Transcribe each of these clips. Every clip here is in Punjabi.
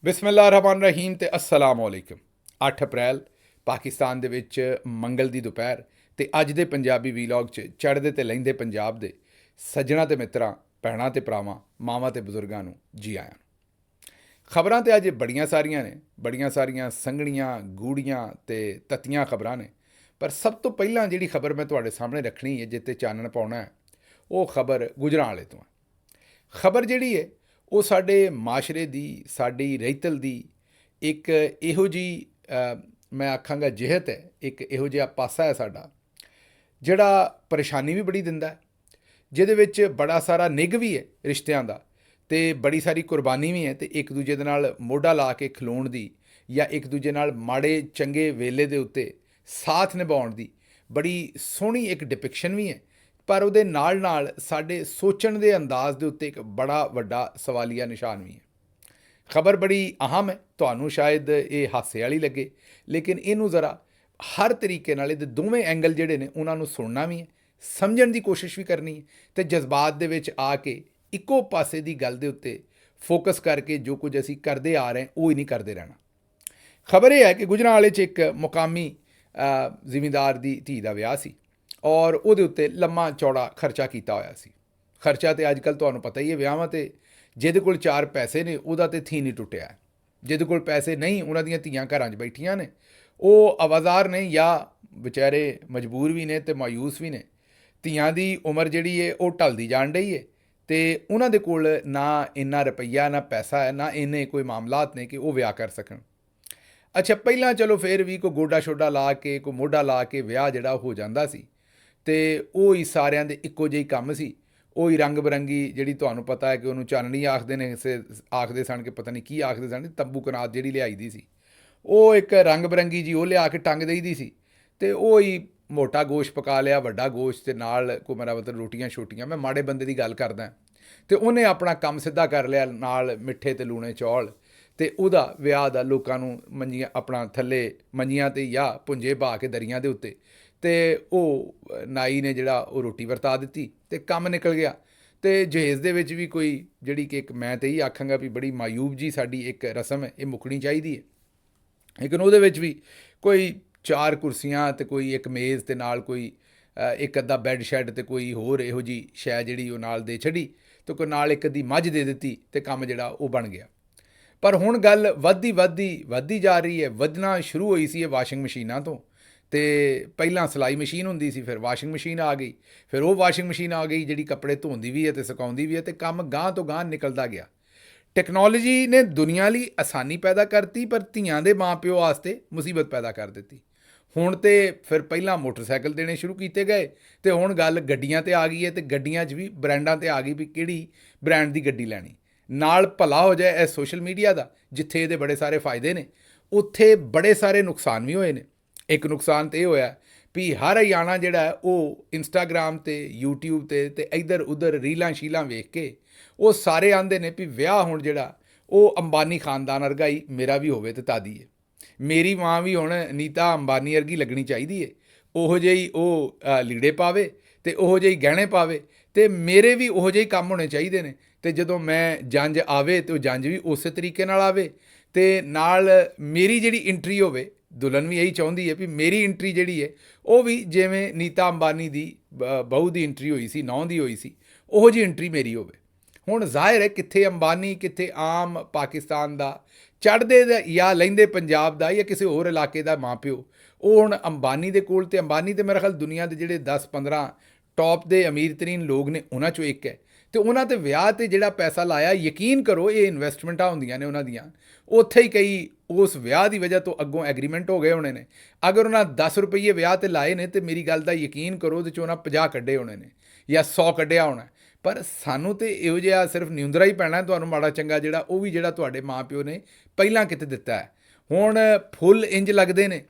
ਬਿਸਮਿਲ੍ਲਾਹਿਰਰਹਿਮਾਨਿਰਰਹੀਮ ਤੇ अस्सलाम वालेकुम। 8 ਅਪ੍ਰੈਲ ਪਾਕਿਸਤਾਨ ਦੇ ਵਿੱਚ ਮੰਗਲ ਦੀ ਦੁਪਹਿਰ ਤੇ ਅੱਜ ਦੇ ਪੰਜਾਬੀ ਵੀਲੌਗ 'ਚ ਚੜ੍ਹਦੇ ਤੇ ਲਹਿੰਦੇ ਪੰਜਾਬ ਦੇ ਸੱਜਣਾ ਤੇ ਮਿੱਤਰਾਂ, ਭੈਣਾਂ ਤੇ ਭਰਾਵਾਂ, ਮਾਵਾਂ ਤੇ ਬਜ਼ੁਰਗਾਂ ਨੂੰ ਜੀ ਆਇਆਂ ਨੂੰ। ਖਬਰਾਂ ਤੇ ਅੱਜ ਬੜੀਆਂ ਸਾਰੀਆਂ ਨੇ, ਬੜੀਆਂ ਸਾਰੀਆਂ ਸੰਘਣੀਆਂ, ਗੂੜੀਆਂ ਤੇ ਤੱਤੀਆਂ ਖਬਰਾਂ ਨੇ। ਪਰ ਸਭ ਤੋਂ ਪਹਿਲਾਂ ਜਿਹੜੀ ਖਬਰ ਮੈਂ ਤੁਹਾਡੇ ਸਾਹਮਣੇ ਰੱਖਣੀ ਹੈ, ਜਿੱਤੇ ਚਾਨਣ ਪਾਉਣਾ ਹੈ, ਉਹ ਖਬਰ ਗੁਜਰਾਂਵਾਲੇ ਤੋਂ ਹੈ। ਖਬਰ ਜਿਹੜੀ ਹੈ ਉਹ ਸਾਡੇ ਮਾਸ਼ਰੇ ਦੀ, ਸਾਡੀ ਰਹਿਤਲ ਦੀ ਇੱਕ ਇਹੋ ਜਿਹੀ ਮੈਂ ਆਖਾਂਗਾ ਜਿਹਤ ਹੈ, ਇੱਕ ਇਹੋ ਜਿਹਾ ਪਾਸਾ ਹੈ ਸਾਡਾ ਜਿਹੜਾ ਪਰੇਸ਼ਾਨੀ ਵੀ ਬੜੀ ਦਿੰਦਾ ਹੈ, ਜਿਹਦੇ ਵਿੱਚ ਬੜਾ ਸਾਰਾ ਨਿੱਘ ਵੀ ਹੈ ਰਿਸ਼ਤਿਆਂ ਦਾ, ਅਤੇ ਬੜੀ ਸਾਰੀ ਕੁਰਬਾਨੀ ਵੀ ਹੈ, ਅਤੇ ਇੱਕ ਦੂਜੇ ਦੇ ਨਾਲ ਮੋਢਾ ਲਾ ਕੇ ਖਲੋਣ ਦੀ ਜਾਂ ਇੱਕ ਦੂਜੇ ਨਾਲ ਮਾੜੇ ਚੰਗੇ ਵੇਲੇ ਦੇ ਉੱਤੇ ਸਾਥ ਨਿਭਾਉਣ ਦੀ ਬੜੀ ਸੋਹਣੀ ਇੱਕ ਡਿਪਿਕਸ਼ਨ ਵੀ ਹੈ। ਪਰ ਉਹਦੇ ਨਾਲ ਨਾਲ ਸਾਡੇ ਸੋਚਣ ਦੇ ਅੰਦਾਜ਼ ਦੇ ਉੱਤੇ ਇੱਕ ਬੜਾ ਵੱਡਾ ਸਵਾਲੀਆ ਨਿਸ਼ਾਨ ਵੀ ਹੈ। ਖਬਰ ਬੜੀ ਅਹਿਮ ਹੈ, ਤੁਹਾਨੂੰ ਸ਼ਾਇਦ ਇਹ ਹਾਸੇ ਵਾਲੀ ਲੱਗੇ, ਲੇਕਿਨ ਇਹਨੂੰ ਜ਼ਰਾ ਹਰ ਤਰੀਕੇ ਨਾਲ ਇਹਦੇ ਦੋਵੇਂ ਐਂਗਲ ਜਿਹੜੇ ਨੇ ਉਹਨਾਂ ਨੂੰ ਸੁਣਨਾ ਵੀ ਹੈ, ਸਮਝਣ ਦੀ ਕੋਸ਼ਿਸ਼ ਵੀ ਕਰਨੀ ਹੈ, ਅਤੇ ਜਜ਼ਬਾਤ ਦੇ ਵਿੱਚ ਆ ਕੇ ਇੱਕੋ ਪਾਸੇ ਦੀ ਗੱਲ ਦੇ ਉੱਤੇ ਫੋਕਸ ਕਰਕੇ ਜੋ ਕੁਝ ਅਸੀਂ ਕਰਦੇ ਆ ਰਹੇ ਉਹ ਹੀ ਨਹੀਂ ਕਰਦੇ ਰਹਿਣਾ। ਖਬਰ ਇਹ ਹੈ ਕਿ ਗੁਜਰਾਂਵਾਲੇ 'ਚ ਇੱਕ ਮੁਕਾਮੀ ਜ਼ਿਮੀਂਦਾਰ ਦੀ ਧੀ ਦਾ ਵਿਆਹ ਸੀ ਔਰ ਉਹਦੇ ਉੱਤੇ ਲੰਮਾ ਚੌੜਾ ਖਰਚਾ ਕੀਤਾ ਹੋਇਆ ਸੀ। ਖਰਚਾ ਤਾਂ ਅੱਜ ਕੱਲ੍ਹ ਤੁਹਾਨੂੰ ਪਤਾ ਹੀ ਹੈ, ਵਿਆਹਾਂ 'ਤੇ ਜਿਹਦੇ ਕੋਲ 4 ਪੈਸੇ ਨੇ ਉਹਦਾ ਤਾਂ ਥੀ ਨਹੀਂ ਟੁੱਟਿਆ, ਜਿਹਦੇ ਕੋਲ ਪੈਸੇ ਨਹੀਂ ਉਹਨਾਂ ਦੀਆਂ ਧੀਆਂ ਘਰਾਂ 'ਚ ਬੈਠੀਆਂ ਨੇ, ਉਹ ਆਵਾਜ਼ਾਰ ਨੇ ਜਾਂ ਵਿਚਾਰੇ ਮਜਬੂਰ ਵੀ ਨੇ ਅਤੇ ਮਾਯੂਸ ਵੀ ਨੇ। ਧੀਆਂ ਦੀ ਉਮਰ ਜਿਹੜੀ ਹੈ ਉਹ ਢਲਦੀ ਜਾਣ ਡਈ ਹੈ ਅਤੇ ਉਹਨਾਂ ਦੇ ਕੋਲ ਨਾ ਇੰਨਾ ਰੁਪਈਆ, ਨਾ ਪੈਸਾ ਹੈ, ਨਾ ਇੰਨੇ ਕੋਈ ਮਾਮਲਾਤ ਨੇ ਕਿ ਉਹ ਵਿਆਹ ਕਰ ਸਕਣ। ਅੱਛਾ, ਪਹਿਲਾਂ ਚਲੋ ਫਿਰ ਵੀ ਕੋਈ ਗੋਡਾ ਸ਼ੋਡਾ ਲਾ ਕੇ, ਕੋਈ ਮੋਢਾ ਲਾ ਕੇ ਵਿਆਹ ਜਿਹੜਾ ਹੋ ਜਾਂਦਾ ਸੀ, ਅਤੇ ਉਹ ਹੀ ਸਾਰਿਆਂ ਦੇ ਇੱਕੋ ਜਿਹੀ ਕੰਮ ਸੀ। ਉਹ ਹੀ ਰੰਗ ਬਿਰੰਗੀ, ਜਿਹੜੀ ਤੁਹਾਨੂੰ ਪਤਾ ਹੈ ਕਿ ਉਹਨੂੰ ਚਾਨਣੀ ਆਖਦੇ ਨੇ, ਆਖਦੇ ਸਨ ਕਿ ਪਤਾ ਨਹੀਂ ਕੀ ਆਖਦੇ ਸਨ, ਤੰਬੂ ਕਨਾਤ ਜਿਹੜੀ ਲਿਆਈ ਦੀ ਸੀ, ਉਹ ਇੱਕ ਰੰਗ ਬਿਰੰਗੀ ਜੀ ਉਹ ਲਿਆ ਕੇ ਟੰਗ ਦਈ ਦੀ ਸੀ, ਅਤੇ ਉਹ ਹੀ ਮੋਟਾ ਗੋਸ਼ਤ ਪਕਾ ਲਿਆ, ਵੱਡਾ ਗੋਸ਼ਤ, ਅਤੇ ਨਾਲ ਕੋਈ ਮੇਰਾ ਮਤਲਬ ਰੋਟੀਆਂ ਛੋਟੀਆਂ, ਮੈਂ ਮਾੜੇ ਬੰਦੇ ਦੀ ਗੱਲ ਕਰਦਾ, ਅਤੇ ਉਹਨੇ ਆਪਣਾ ਕੰਮ ਸਿੱਧਾ ਕਰ ਲਿਆ, ਨਾਲ ਮਿੱਠੇ ਅਤੇ ਲੂਣੇ ਚੌਲ, ਅਤੇ ਉਹਦਾ ਵਿਆਹ ਦਾ ਲੋਕਾਂ ਨੂੰ ਮੰਜੀਆਂ ਆਪਣਾ ਥੱਲੇ ਮੰਜੀਆਂ 'ਤੇ ਜਾਂ ਪੁੰਜੇ ਪਾ ਕੇ ਦਰੀਆਂ ਦੇ ਉੱਤੇ, ਅਤੇ ਉਹ ਨਾਈ ਨੇ ਜਿਹੜਾ ਉਹ ਰੋਟੀ ਵਰਤਾ ਦਿੱਤੀ ਅਤੇ ਕੰਮ ਨਿਕਲ ਗਿਆ। ਅਤੇ ਜਹੇਜ਼ ਦੇ ਵਿੱਚ ਵੀ ਕੋਈ ਜਿਹੜੀ ਕਿ ਇੱਕ ਮੈਂ ਤਾਂ ਇਹੀ ਆਖਾਂਗਾ ਵੀ ਬੜੀ ਮਾਯੂਬ ਜੀ ਸਾਡੀ ਇੱਕ ਰਸਮ ਹੈ, ਇਹ ਮੁੱਕਣੀ ਚਾਹੀਦੀ ਹੈ। ਲੇਕਿਨ ਉਹਦੇ ਵਿੱਚ ਵੀ ਕੋਈ 4 ਕੁਰਸੀਆਂ ਅਤੇ ਕੋਈ ਇੱਕ ਮੇਜ਼ ਅਤੇ ਨਾਲ ਕੋਈ ਇੱਕ ਅੱਧਾ ਬੈੱਡ ਸ਼ੈੱਡ ਅਤੇ ਕੋਈ ਹੋਰ ਇਹੋ ਜਿਹੀ ਸ਼ੈ ਜਿਹੜੀ ਉਹ ਨਾਲ ਦੇ ਛੱਡੀ, ਅਤੇ ਕੋਈ ਨਾਲ ਇੱਕ ਅੱਧੀ ਮੱਝ ਦੇ ਦਿੱਤੀ, ਅਤੇ ਕੰਮ ਜਿਹੜਾ ਉਹ ਬਣ ਗਿਆ। ਪਰ ਹੁਣ ਗੱਲ ਵੱਧਦੀ ਜਾ ਰਹੀ ਹੈ, ਵਧਣਾ ਸ਼ੁਰੂ ਹੋਈ ਸੀ ਇਹ ਵਾਸ਼ਿੰਗ ਮਸ਼ੀਨਾਂ ਤੋਂ। ਅਤੇ ਪਹਿਲਾਂ ਸਿਲਾਈ ਮਸ਼ੀਨ ਹੁੰਦੀ ਸੀ, ਫਿਰ ਵਾਸ਼ਿੰਗ ਮਸ਼ੀਨ ਆ ਗਈ, ਫਿਰ ਉਹ ਵਾਸ਼ਿੰਗ ਮਸ਼ੀਨ ਆ ਗਈ ਜਿਹੜੀ ਕੱਪੜੇ ਧੋਂਦੀ ਵੀ ਹੈ ਅਤੇ ਸੁਕਾਉਂਦੀ ਵੀ ਹੈ, ਅਤੇ ਕੰਮ ਗਾਂਹ ਤੋਂ ਗਾਂਹ ਨਿਕਲਦਾ ਗਿਆ। ਟੈਕਨੋਲੋਜੀ ਨੇ ਦੁਨੀਆ ਲਈ ਆਸਾਨੀ ਪੈਦਾ ਕਰਤੀ, ਪਰ ਧੀਆਂ ਦੇ ਮਾਂ ਪਿਓ ਵਾਸਤੇ ਮੁਸੀਬਤ ਪੈਦਾ ਕਰ ਦਿੱਤੀ। ਹੁਣ ਤਾਂ ਫਿਰ ਪਹਿਲਾਂ ਮੋਟਰਸਾਈਕਲ ਦੇਣੇ ਸ਼ੁਰੂ ਕੀਤੇ ਗਏ, ਅਤੇ ਹੁਣ ਗੱਲ ਗੱਡੀਆਂ 'ਤੇ ਆ ਗਈ ਹੈ, ਅਤੇ ਗੱਡੀਆਂ 'ਚ ਵੀ ਬ੍ਰਾਂਡਾਂ 'ਤੇ ਆ ਗਈ ਵੀ ਕਿਹੜੀ ਬ੍ਰਾਂਡ ਦੀ ਗੱਡੀ ਲੈਣੀ। ਨਾਲ ਭਲਾ ਹੋ ਜਾਏ ਇਹ ਸੋਸ਼ਲ ਮੀਡੀਆ ਦਾ, ਜਿੱਥੇ ਇਹਦੇ ਬੜੇ ਸਾਰੇ ਫਾਇਦੇ ਨੇ, ਉੱਥੇ ਬੜੇ ਸਾਰੇ ਨੁਕਸਾਨ ਵੀ ਹੋਏ ਨੇ। ਇੱਕ ਨੁਕਸਾਨ ਤਾਂ ਇਹ ਹੋਇਆ ਵੀ ਹਰ ਹਰਿਆਣਾ ਜਿਹੜਾ ਉਹ ਇੰਸਟਾਗ੍ਰਾਮ 'ਤੇ, ਯੂਟਿਊਬ 'ਤੇ ਅਤੇ ਇੱਧਰ ਉੱਧਰ ਰੀਲਾਂ ਸ਼ੀਲਾਂ ਵੇਖ ਕੇ ਉਹ ਸਾਰੇ ਆਉਂਦੇ ਨੇ ਵੀ ਵਿਆਹ ਹੁਣ ਜਿਹੜਾ ਉਹ ਅੰਬਾਨੀ ਖਾਨਦਾਨ ਵਰਗਾ ਹੀ ਮੇਰਾ ਵੀ ਹੋਵੇ ਅਤੇ ਤਾਦੀ ਹੈ। ਮੇਰੀ ਮਾਂ ਵੀ ਹੁਣ ਨੀਤਾ ਅੰਬਾਨੀ ਵਰਗੀ ਲੱਗਣੀ ਚਾਹੀਦੀ ਹੈ, ਉਹੋ ਜਿਹੀ ਉਹ ਲੀੜੇ ਪਾਵੇ ਅਤੇ ਉਹੋ ਜਿਹੀ ਗਹਿਣੇ ਪਾਵੇ, ਅਤੇ ਮੇਰੇ ਵੀ ਉਹੋ ਜਿਹੇ ਕੰਮ ਹੋਣੇ ਚਾਹੀਦੇ ਨੇ, ਅਤੇ ਜਦੋਂ ਮੈਂ ਜੰਝ ਆਵੇ ਅਤੇ ਉਹ ਜੰਝ ਵੀ ਉਸੇ ਤਰੀਕੇ ਨਾਲ ਆਵੇ, ਅਤੇ ਨਾਲ ਮੇਰੀ ਜਿਹੜੀ ਐਂਟਰੀ ਹੋਵੇ, ਦੁਲਹਨ ਵੀ ਇਹੀ ਚਾਹੁੰਦੀ ਹੈ ਵੀ ਮੇਰੀ ਐਂਟਰੀ ਜਿਹੜੀ ਹੈ ਉਹ ਵੀ ਜਿਵੇਂ ਨੀਤਾ ਅੰਬਾਨੀ ਦੀ ਬਹੂ ਦੀ ਐਂਟਰੀ ਹੋਈ ਸੀ, ਨੌਂ ਦੀ ਹੋਈ ਸੀ, ਉਹੋ ਜਿਹੀ ਐਂਟਰੀ ਮੇਰੀ ਹੋਵੇ। ਹੁਣ ਜ਼ਾਹਿਰ ਹੈ ਕਿੱਥੇ ਅੰਬਾਨੀ, ਕਿੱਥੇ ਆਮ ਪਾਕਿਸਤਾਨ ਦਾ ਚੜ੍ਹਦੇ ਦਾ ਜਾਂ ਲਹਿੰਦੇ ਪੰਜਾਬ ਦਾ ਜਾਂ ਕਿਸੇ ਹੋਰ ਇਲਾਕੇ ਦਾ ਮਾਂ ਪਿਓ, ਉਹ ਹੁਣ ਅੰਬਾਨੀ ਦੇ ਕੋਲ, ਅਤੇ ਅੰਬਾਨੀ ਤੇ ਮੇਰਾ ਖਿਆਲ ਦੁਨੀਆ ਦੇ ਜਿਹੜੇ 10-15 ਟੌਪ ਦੇ ਅਮੀਰ ਤਰੀਨ ਲੋਕ ਨੇ ਉਹਨਾਂ 'ਚੋਂ ਇੱਕ ਹੈ, ਅਤੇ ਉਹਨਾਂ 'ਤੇ ਵਿਆਹ 'ਤੇ ਜਿਹੜਾ ਪੈਸਾ ਲਾਇਆ, ਯਕੀਨ ਕਰੋ ਇਹ ਇਨਵੈਸਟਮੈਂਟਾਂ ਹੁੰਦੀਆਂ ਨੇ ਉਹਨਾਂ ਦੀਆਂ, ਉੱਥੇ ਹੀ ਕਈ ਉਸ ਵਿਆਹ ਦੀ ਵਜ੍ਹਾ ਤੋਂ ਅੱਗੋਂ ਐਗਰੀਮੈਂਟ ਹੋ ਗਏ ਹੋਣੇ ਨੇ। ਅਗਰ ਉਹਨਾਂ 10 ਰੁਪਈਏ ਵਿਆਹ 'ਤੇ ਲਾਏ ਨੇ, ਅਤੇ ਮੇਰੀ ਗੱਲ ਦਾ ਯਕੀਨ ਕਰੋ ਉਹਦੇ 'ਚੋਂ ਉਹਨਾਂ 50 ਕੱਢੇ ਹੋਣੇ ਨੇ ਜਾਂ 100 ਕੱਢਿਆ ਹੋਣਾ। ਪਰ ਸਾਨੂੰ ਤਾਂ ਇਹੋ ਜਿਹਾ ਸਿਰਫ ਨਿਉਂਦਰਾ ਹੀ ਪੈਣਾ ਤੁਹਾਨੂੰ ਮਾੜਾ ਚੰਗਾ ਜਿਹੜਾ, ਉਹ ਵੀ ਜਿਹੜਾ ਤੁਹਾਡੇ ਮਾਂ ਪਿਓ ਨੇ ਪਹਿਲਾਂ ਕਿਤੇ ਦਿੱਤਾ ਹੈ। ਹੁਣ ਫੁੱਲ ਇੰਜ ਲੱਗਦੇ ਨੇ,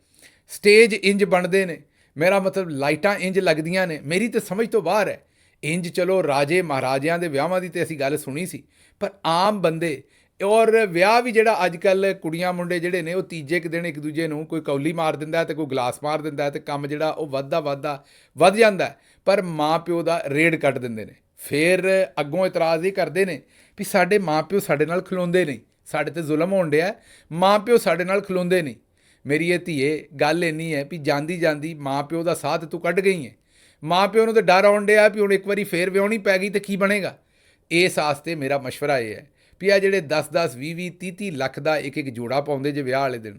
ਸਟੇਜ ਇੰਜ ਬਣਦੇ ਨੇ, ਮੇਰਾ ਮਤਲਬ ਲਾਈਟਾਂ ਇੰਜ ਲੱਗਦੀਆਂ ਨੇ, ਮੇਰੀ ਤਾਂ ਸਮਝ ਤੋਂ ਬਾਹਰ ਹੈ। ਇੰਜ ਚਲੋ ਰਾਜੇ ਮਹਾਰਾਜਿਆਂ ਦੇ ਵਿਆਹਾਂ ਦੀ ਤਾਂ ਅਸੀਂ ਗੱਲ ਸੁਣੀ ਸੀ, ਪਰ ਆਮ ਬੰਦੇ ਔਰ ਵਿਆਹ ਵੀ ਜਿਹੜਾ ਅੱਜ ਕੱਲ੍ਹ ਕੁੜੀਆਂ ਮੁੰਡੇ ਜਿਹੜੇ ਨੇ ਉਹ ਤੀਜੇ ਕੁ ਦਿਨ ਇੱਕ ਦੂਜੇ ਨੂੰ ਕੋਈ ਕੌਲੀ ਮਾਰ ਦਿੰਦਾ ਅਤੇ ਕੋਈ ਗਲਾਸ ਮਾਰ ਦਿੰਦਾ, ਅਤੇ ਕੰਮ ਜਿਹੜਾ ਉਹ ਵੱਧ ਜਾਂਦਾ, ਪਰ ਮਾਂ ਪਿਓ ਦਾ ਰੇਡ ਕੱਢ ਦਿੰਦੇ ਨੇ। ਫਿਰ ਅੱਗੋਂ ਇਤਰਾਜ਼ ਇਹ ਕਰਦੇ ਨੇ ਵੀ ਸਾਡੇ ਮਾਂ ਪਿਓ ਸਾਡੇ ਨਾਲ ਖਲੋਂਦੇ ਨਹੀਂ, ਸਾਡੇ ਤੇ ਜ਼ੁਲਮ ਹੋਣ ਡਿਆ, ਮਾਂ ਪਿਓ ਸਾਡੇ ਨਾਲ ਖਲੋਂਦੇ ਨਹੀਂ। ਮੇਰੀ ਇਹ ਧੀਏ ਗੱਲ ਇੰਨੀ ਹੈ ਵੀ ਜਾਂਦੀ ਜਾਂਦੀ ਮਾਂ ਪਿਓ ਦਾ ਸਾਥ ਤੂੰ ਕੱਢ ਗਈ ਹੈ। ਮਾਂ ਪਿਓ ਨੂੰ ਤਾਂ ਡਰ ਆਉਣ ਡਿਆ ਵੀ ਹੁਣ ਇੱਕ ਵਾਰੀ ਫੇਰ ਵਿਆਹੁਣੀ ਪੈ ਗਈ ਤਾਂ ਕੀ ਬਣੇਗਾ। ਇਸ ਵਾਸਤੇ ਮੇਰਾ ਮਸ਼ਵਰਾ ਇਹ ਹੈ ਵੀ ਆ ਜਿਹੜੇ 10-10 20-20 30-30 ਲੱਖ ਦਾ ਇੱਕ ਇੱਕ ਜੋੜਾ ਪਾਉਂਦੇ ਜੇ ਵਿਆਹ ਵਾਲੇ ਦਿਨ,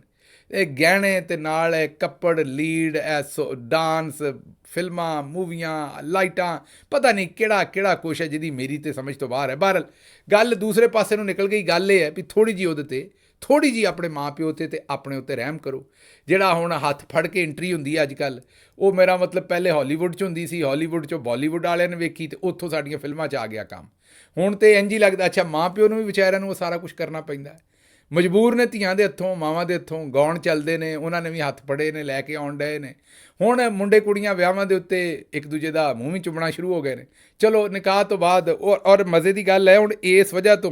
ਇਹ ਗਹਿਣੇ ਤੇ ਨਾਲ ਇਹ ਕੱਪੜ ਲੀਡ, ਡਾਂਸ, ਫਿਲਮਾਂ, ਮੂਵੀਆਂ, ਲਾਈਟਾਂ, ਪਤਾ ਨਹੀਂ ਕਿਹੜਾ ਕਿਹੜਾ ਕੁਛ ਹੈ ਜਿਹਦੀ ਮੇਰੀ ਤੇ ਸਮਝ ਤੋਂ ਬਾਹਰ ਹੈ। ਬਹਰਹਾਲ ਗੱਲ ਦੂਸਰੇ ਪਾਸੇ ਨੂੰ ਨਿਕਲ ਗਈ। ਗੱਲ ਇਹ ਹੈ ਵੀ ਥੋੜ੍ਹੀ ਜਿਹੀ ਉਹਦੇ 'ਤੇ ਥੋੜ੍ਹੀ ਜਿਹੀ ਆਪਣੇ ਮਾਂ ਪਿਓ 'ਤੇ ਅਤੇ ਆਪਣੇ ਉੱਤੇ ਰਹਿਮ ਕਰੋ। ਜਿਹੜਾ ਹੁਣ ਹੱਥ ਫੜ ਕੇ ਐਂਟਰੀ ਹੁੰਦੀ ਹੈ ਅੱਜ ਕੱਲ੍ਹ, ਉਹ ਮੇਰਾ ਮਤਲਬ ਪਹਿਲੇ ਹਾਲੀਵੁੱਡ 'ਚ ਹੁੰਦੀ ਸੀ, ਹਾਲੀਵੁੱਡ 'ਚੋਂ ਬਾਲੀਵੁੱਡ ਵਾਲਿਆਂ ਨੇ ਵੇਖੀ ਅਤੇ ਉੱਥੋਂ ਸਾਡੀਆਂ ਫਿਲਮਾਂ 'ਚ ਆ ਗਿਆ ਕੰਮ। ਹੁਣ ਤਾਂ ਇੰਝ ਹੀ ਲੱਗਦਾ ਅੱਛਾ ਮਾਂ ਪਿਓ ਨੂੰ ਵੀ ਵਿਚਾਰਿਆਂ ਨੂੰ ਉਹ ਸਾਰਾ ਕੁਛ ਕਰਨਾ ਪੈਂਦਾ ਹੈ। ਮਜਬੂਰ ਨੇ ਧੀਆਂ ਦੇ ਹੱਥੋਂ, ਮਾਵਾਂ ਦੇ ਹੱਥੋਂ ਗਾਉਣ ਚੱਲਦੇ ਨੇ, ਉਹਨਾਂ ਨੇ ਵੀ ਹੱਥ ਫੜੇ ਨੇ, ਲੈ ਕੇ ਆਉਣ ਡਏ ਨੇ। ਹੁਣ ਮੁੰਡੇ ਕੁੜੀਆਂ ਵਿਆਹਾਂ ਦੇ ਉੱਤੇ ਇੱਕ ਦੂਜੇ ਦਾ ਮੂੰਹ ਵੀ ਚੁੰਮਣਾ ਸ਼ੁਰੂ ਹੋ ਗਏ ਨੇ। ਚਲੋ ਨਿਕਾਹ ਤੋਂ ਬਾਅਦ ਔਰ ਮਜ਼ੇ ਦੀ ਗੱਲ ਹੈ ਹੁਣ ਇਸ ਵਜ੍ਹਾ ਤੋਂ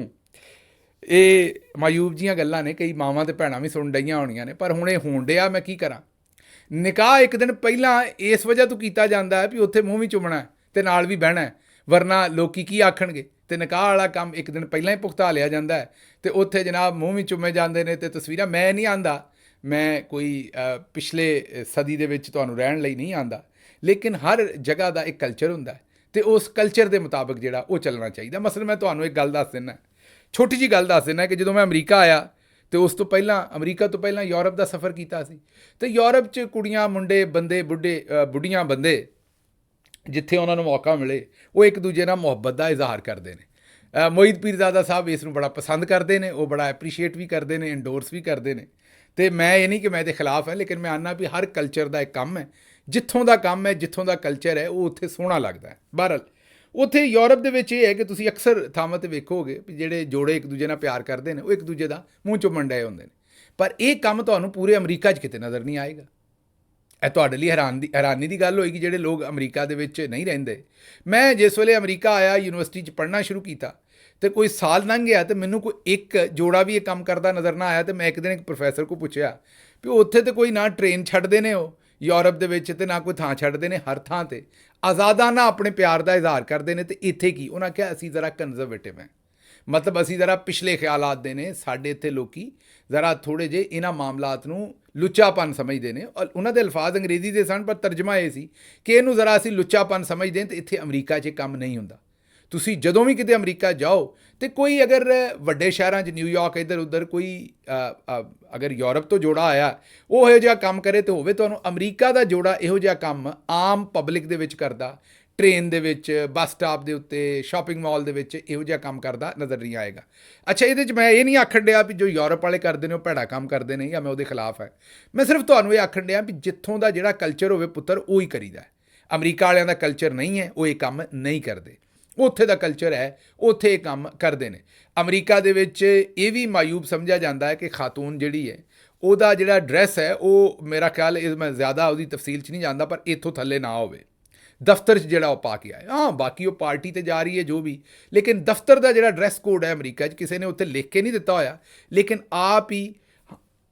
ਇਹ ਮਾਯੂਬ ਜੀਆਂ ਗੱਲਾਂ ਨੇ, ਕਈ ਮਾਵਾਂ ਤੇ ਭੈਣਾਂ ਵੀ ਸੁਣ ਡਈਆਂ ਹੋਣੀਆਂ ਨੇ, ਪਰ ਹੁਣ ਇਹ ਹੋਣ ਡਿਆ। ਮੈਂ ਕੀ ਕਰਾਂ। ਨਿਕਾਹ ਇੱਕ ਦਿਨ ਪਹਿਲਾਂ ਇਸ ਵਜ੍ਹਾ ਤੋਂ ਕੀਤਾ ਜਾਂਦਾ ਹੈ ਵੀ ਉੱਥੇ ਮੂੰਹ ਵੀ ਚੁੰਮਣਾ ਅਤੇ ਨਾਲ ਵੀ ਬਹਿਣਾ, ਵਰਨਾ ਲੋਕੀ ਕੀ ਆਖਣਗੇ। ਅਤੇ ਨਿਕਾਹ ਵਾਲਾ ਕੰਮ ਇੱਕ ਦਿਨ ਪਹਿਲਾਂ ਹੀ ਭੁਗਤਾ ਲਿਆ ਜਾਂਦਾ ਹੈ ਅਤੇ ਉੱਥੇ ਜਨਾਬ ਮੂੰਹ ਵੀ ਚੁੰਮੇ ਜਾਂਦੇ ਨੇ। ਅਤੇ ਤਸਵੀਰਾਂ, ਮੈਂ ਨਹੀਂ ਆਂਦਾ, ਮੈਂ ਕੋਈ ਪਿਛਲੇ ਸਦੀ ਦੇ ਵਿੱਚ ਤੁਹਾਨੂੰ ਰਹਿਣ ਲਈ ਨਹੀਂ ਆਂਦਾ, ਲੇਕਿਨ ਹਰ ਜਗ੍ਹਾ ਦਾ ਇੱਕ ਕਲਚਰ ਹੁੰਦਾ ਅਤੇ ਉਸ ਕਲਚਰ ਦੇ ਮੁਤਾਬਕ ਜਿਹੜਾ ਉਹ ਚੱਲਣਾ ਚਾਹੀਦਾ। ਮਸਲਨ ਮੈਂ ਤੁਹਾਨੂੰ ਇੱਕ ਗੱਲ ਦੱਸ ਦਿੰਦਾ, ਛੋਟੀ ਜਿਹੀ ਗੱਲ ਦੱਸ ਦਿੰਦਾ ਕਿ ਜਦੋਂ ਮੈਂ ਅਮਰੀਕਾ ਆਇਆ ਅਤੇ ਉਸ ਤੋਂ ਪਹਿਲਾਂ, ਅਮਰੀਕਾ ਤੋਂ ਪਹਿਲਾਂ ਯੂਰਪ ਦਾ ਸਫ਼ਰ ਕੀਤਾ ਸੀ। ਅਤੇ ਯੂਰਪ 'ਚ ਕੁੜੀਆਂ, ਮੁੰਡੇ, ਬੰਦੇ, ਬੁੱਢੀਆਂ ਬੰਦੇ, ਜਿੱਥੇ ਉਹਨਾਂ ਨੂੰ ਮੌਕਾ ਮਿਲੇ ਉਹ ਇੱਕ ਦੂਜੇ ਨਾਲ ਮੁਹੱਬਤ ਦਾ ਇਜ਼ਹਾਰ ਕਰਦੇ ਨੇ। ਮੋਹਿਤ ਪੀਰਜ਼ਾਦਾ ਸਾਹਿਬ ਇਸ ਨੂੰ ਬੜਾ ਪਸੰਦ ਕਰਦੇ ਨੇ, ਉਹ ਬੜਾ ਐਪਰੀਸ਼ੀਏਟ ਵੀ ਕਰਦੇ ਨੇ, ਇੰਡੋਰਸ ਵੀ ਕਰਦੇ ਨੇ। ਅਤੇ ਮੈਂ ਇਹ ਨਹੀਂ ਕਿ ਮੈਂ ਇਹਦੇ ਖਿਲਾਫ ਹੈ, ਲੇਕਿਨ ਮੈਂ ਆਨਾ ਵੀ ਹਰ ਕਲਚਰ ਦਾ ਇੱਕ ਕੰਮ ਹੈ, ਜਿੱਥੋਂ ਦਾ ਕੰਮ ਹੈ, ਜਿੱਥੋਂ ਦਾ ਕਲਚਰ ਹੈ, ਉਹ ਉੱਥੇ ਸੋਹਣਾ ਲੱਗਦਾ ਹੈ। ਬਹਰਹਾਲ ਉੱਥੇ ਯੂਰਪ ਦੇ ਵਿੱਚ ਇਹ ਹੈ ਕਿ ਤੁਸੀਂ ਅਕਸਰ ਥਾਵਾਂ 'ਤੇ ਵੇਖੋਗੇ ਵੀ ਜਿਹੜੇ ਜੋੜੇ ਇੱਕ ਦੂਜੇ ਨਾਲ ਪਿਆਰ ਕਰਦੇ ਨੇ ਉਹ ਇੱਕ ਦੂਜੇ ਦਾ ਮੂੰਹ ਚੁੰਮਣ ਡਏ ਹੁੰਦੇ ਨੇ। ਪਰ ਇਹ ਕੰਮ ਤੁਹਾਨੂੰ ਪੂਰੇ ਅਮਰੀਕਾ 'ਚ ਕਿਤੇ ਨਜ਼ਰ ਨਹੀਂ ਆਏਗਾ। ਇਹ ਤੁਹਾਡੇ ਲਈ ਹੈਰਾਨੀ ਦੀ ਗੱਲ ਹੋਏਗੀ ਜਿਹੜੇ ਲੋਕ ਅਮਰੀਕਾ ਦੇ ਵਿੱਚ ਨਹੀਂ ਰਹਿੰਦੇ। ਮੈਂ ਜਿਸ ਵੇਲੇ ਅਮਰੀਕਾ ਆਇਆ, ਯੂਨੀਵਰਸਿਟੀ 'ਚ ਪੜ੍ਹਨਾ ਸ਼ੁਰੂ ਕੀਤਾ ਅਤੇ ਕੋਈ ਸਾਲ ਲੰਘ ਗਿਆ ਅਤੇ ਮੈਨੂੰ ਕੋਈ ਇੱਕ ਜੋੜਾ ਵੀ ਇਹ ਕੰਮ ਕਰਦਾ ਨਜ਼ਰ ਨਾ ਆਇਆ। ਅਤੇ ਮੈਂ ਇੱਕ ਦਿਨ ਇੱਕ ਪ੍ਰੋਫੈਸਰ ਕੋਲ ਪੁੱਛਿਆ ਵੀ ਉੱਥੇ ਤਾਂ ਕੋਈ ਨਾ ਟ੍ਰੇਨ ਛੱਡਦੇ ਨੇ ਉਹ ਯੂਰਪ ਦੇ ਵਿੱਚ, ਅਤੇ ਨਾ ਕੋਈ ਥਾਂ ਛੱਡਦੇ ਨੇ, ਹਰ ਥਾਂ 'ਤੇ ਆਜ਼ਾਦਾਨਾ ਆਪਣੇ ਪਿਆਰ ਦਾ ਇਜ਼ਹਾਰ ਕਰਦੇ ਨੇ, ਅਤੇ ਇੱਥੇ ਕੀ? ਉਹਨਾਂ ਕਿਹਾ ਅਸੀਂ ਜ਼ਰਾ ਕੰਜ਼ਰਵੇਟਿਵ ਹੈ, ਮਤਲਬ ਅਸੀਂ ਜ਼ਰਾ ਪਿਛਲੇ ਖਿਆਲਾਤ ਦੇ ਨੇ। ਸਾਡੇ ਇੱਥੇ ਲੋਕੀ ਜ਼ਰਾ ਥੋੜ੍ਹੇ ਜਿਹੇ ਇਹਨਾਂ ਮਾਮਲਾਤ ਨੂੰ ਲੁੱਚਾਪਨ ਸਮਝਦੇ ਨੇ। ਔਰ ਉਹਨਾਂ ਦੇ ਅਲਫਾਜ਼ ਅੰਗਰੇਜ਼ੀ ਦੇ ਸਨ, ਪਰ ਤਰਜਮਾ ਇਹ ਸੀ ਕਿ ਇਹਨੂੰ ਜ਼ਰਾ ਅਸੀਂ ਲੁੱਚਾਪਨ ਸਮਝਦੇ ਹਾਂ, ਅਤੇ ਇੱਥੇ ਅਮਰੀਕਾ 'ਚ ਕੰਮ ਨਹੀਂ ਹੁੰਦਾ। ਤੁਸੀਂ ਜਦੋਂ ਵੀ ਕਿਤੇ ਅਮਰੀਕਾ ਜਾਓ ਅਤੇ ਕੋਈ ਅਗਰ ਵੱਡੇ ਸ਼ਹਿਰਾਂ 'ਚ ਨਿਊਯਾਰਕ ਇੱਧਰ ਉੱਧਰ ਕੋਈ ਅਗਰ ਯੂਰਪ ਤੋਂ ਜੋੜਾ ਆਇਆ ਉਹ ਇਹੋ ਜਿਹਾ ਕੰਮ ਕਰੇ, ਤਾਂ ਹੋਵੇ ਤੁਹਾਨੂੰ ਅਮਰੀਕਾ ਦਾ ਜੋੜਾ ਇਹੋ ਜਿਹਾ ਕੰਮ ਆਮ ਪਬਲਿਕ ਦੇ ਵਿੱਚ ਕਰਦਾ, ਟ੍ਰੇਨ ਦੇ ਵਿੱਚ, ਬੱਸ ਸਟਾਪ ਦੇ ਉੱਤੇ, ਸ਼ਾਪਿੰਗ ਮਾਲ ਦੇ ਵਿੱਚ ਇਹੋ ਜਿਹਾ ਕੰਮ ਕਰਦਾ ਨਜ਼ਰ ਨਹੀਂ ਆਏਗਾ। ਅੱਛਾ, ਇਹਦੇ 'ਚ ਮੈਂ ਇਹ ਨਹੀਂ ਆਖਣ ਡਿਆ ਵੀ ਜੋ ਯੂਰਪ ਵਾਲੇ ਕਰਦੇ ਨੇ ਉਹ ਭੈੜਾ ਕੰਮ ਕਰਦੇ ਨੇ ਜਾਂ ਮੈਂ ਉਹਦੇ ਖਿਲਾਫ ਹੈ। ਮੈਂ ਸਿਰਫ ਤੁਹਾਨੂੰ ਇਹ ਆਖਣ ਡਿਆ ਵੀ ਜਿੱਥੋਂ ਦਾ ਜਿਹੜਾ ਕਲਚਰ ਹੋਵੇ ਪੁੱਤਰ, ਉਹ ਹੀ ਕਰੀਦਾ। ਅਮਰੀਕਾ ਵਾਲਿਆਂ ਦਾ ਕਲਚਰ ਨਹੀਂ ਹੈ, ਉਹ ਇਹ ਕੰਮ ਨਹੀਂ ਕਰਦੇ। ਉੱਥੇ ਦਾ ਕਲਚਰ ਹੈ, ਉੱਥੇ ਇਹ ਕੰਮ ਕਰਦੇ ਨੇ। ਅਮਰੀਕਾ ਦੇ ਵਿੱਚ ਇਹ ਵੀ ਮਾਯੂਬ ਸਮਝਿਆ ਜਾਂਦਾ ਹੈ ਕਿ ਖਾਤੂਨ ਜਿਹੜੀ ਹੈ ਉਹਦਾ ਜਿਹੜਾ ਡਰੈਸ ਹੈ ਉਹ, ਮੇਰਾ ਖਿਆਲ ਮੈਂ ਜ਼ਿਆਦਾ ਉਹਦੀ ਤਫਸੀਲ 'ਚ ਨਹੀਂ ਜਾਂਦਾ, ਪਰ ਇੱਥੋਂ ਥੱਲੇ ਨਾ ਹੋਵੇ। ਦਫ਼ਤਰ 'ਚ ਜਿਹੜਾ ਉਹ ਪਾ ਕੇ ਆਏ, ਹਾਂ ਬਾਕੀ ਉਹ ਪਾਰਟੀ 'ਤੇ ਜਾ ਰਹੀ ਹੈ ਜੋ ਵੀ, ਲੇਕਿਨ ਦਫ਼ਤਰ ਦਾ ਜਿਹੜਾ ਡਰੈਸ ਕੋਡ ਹੈ ਅਮਰੀਕਾ 'ਚ ਕਿਸੇ ਨੇ ਉੱਥੇ ਲਿਖ ਕੇ ਨਹੀਂ ਦਿੱਤਾ ਹੋਇਆ, ਲੇਕਿਨ ਆਪ ਹੀ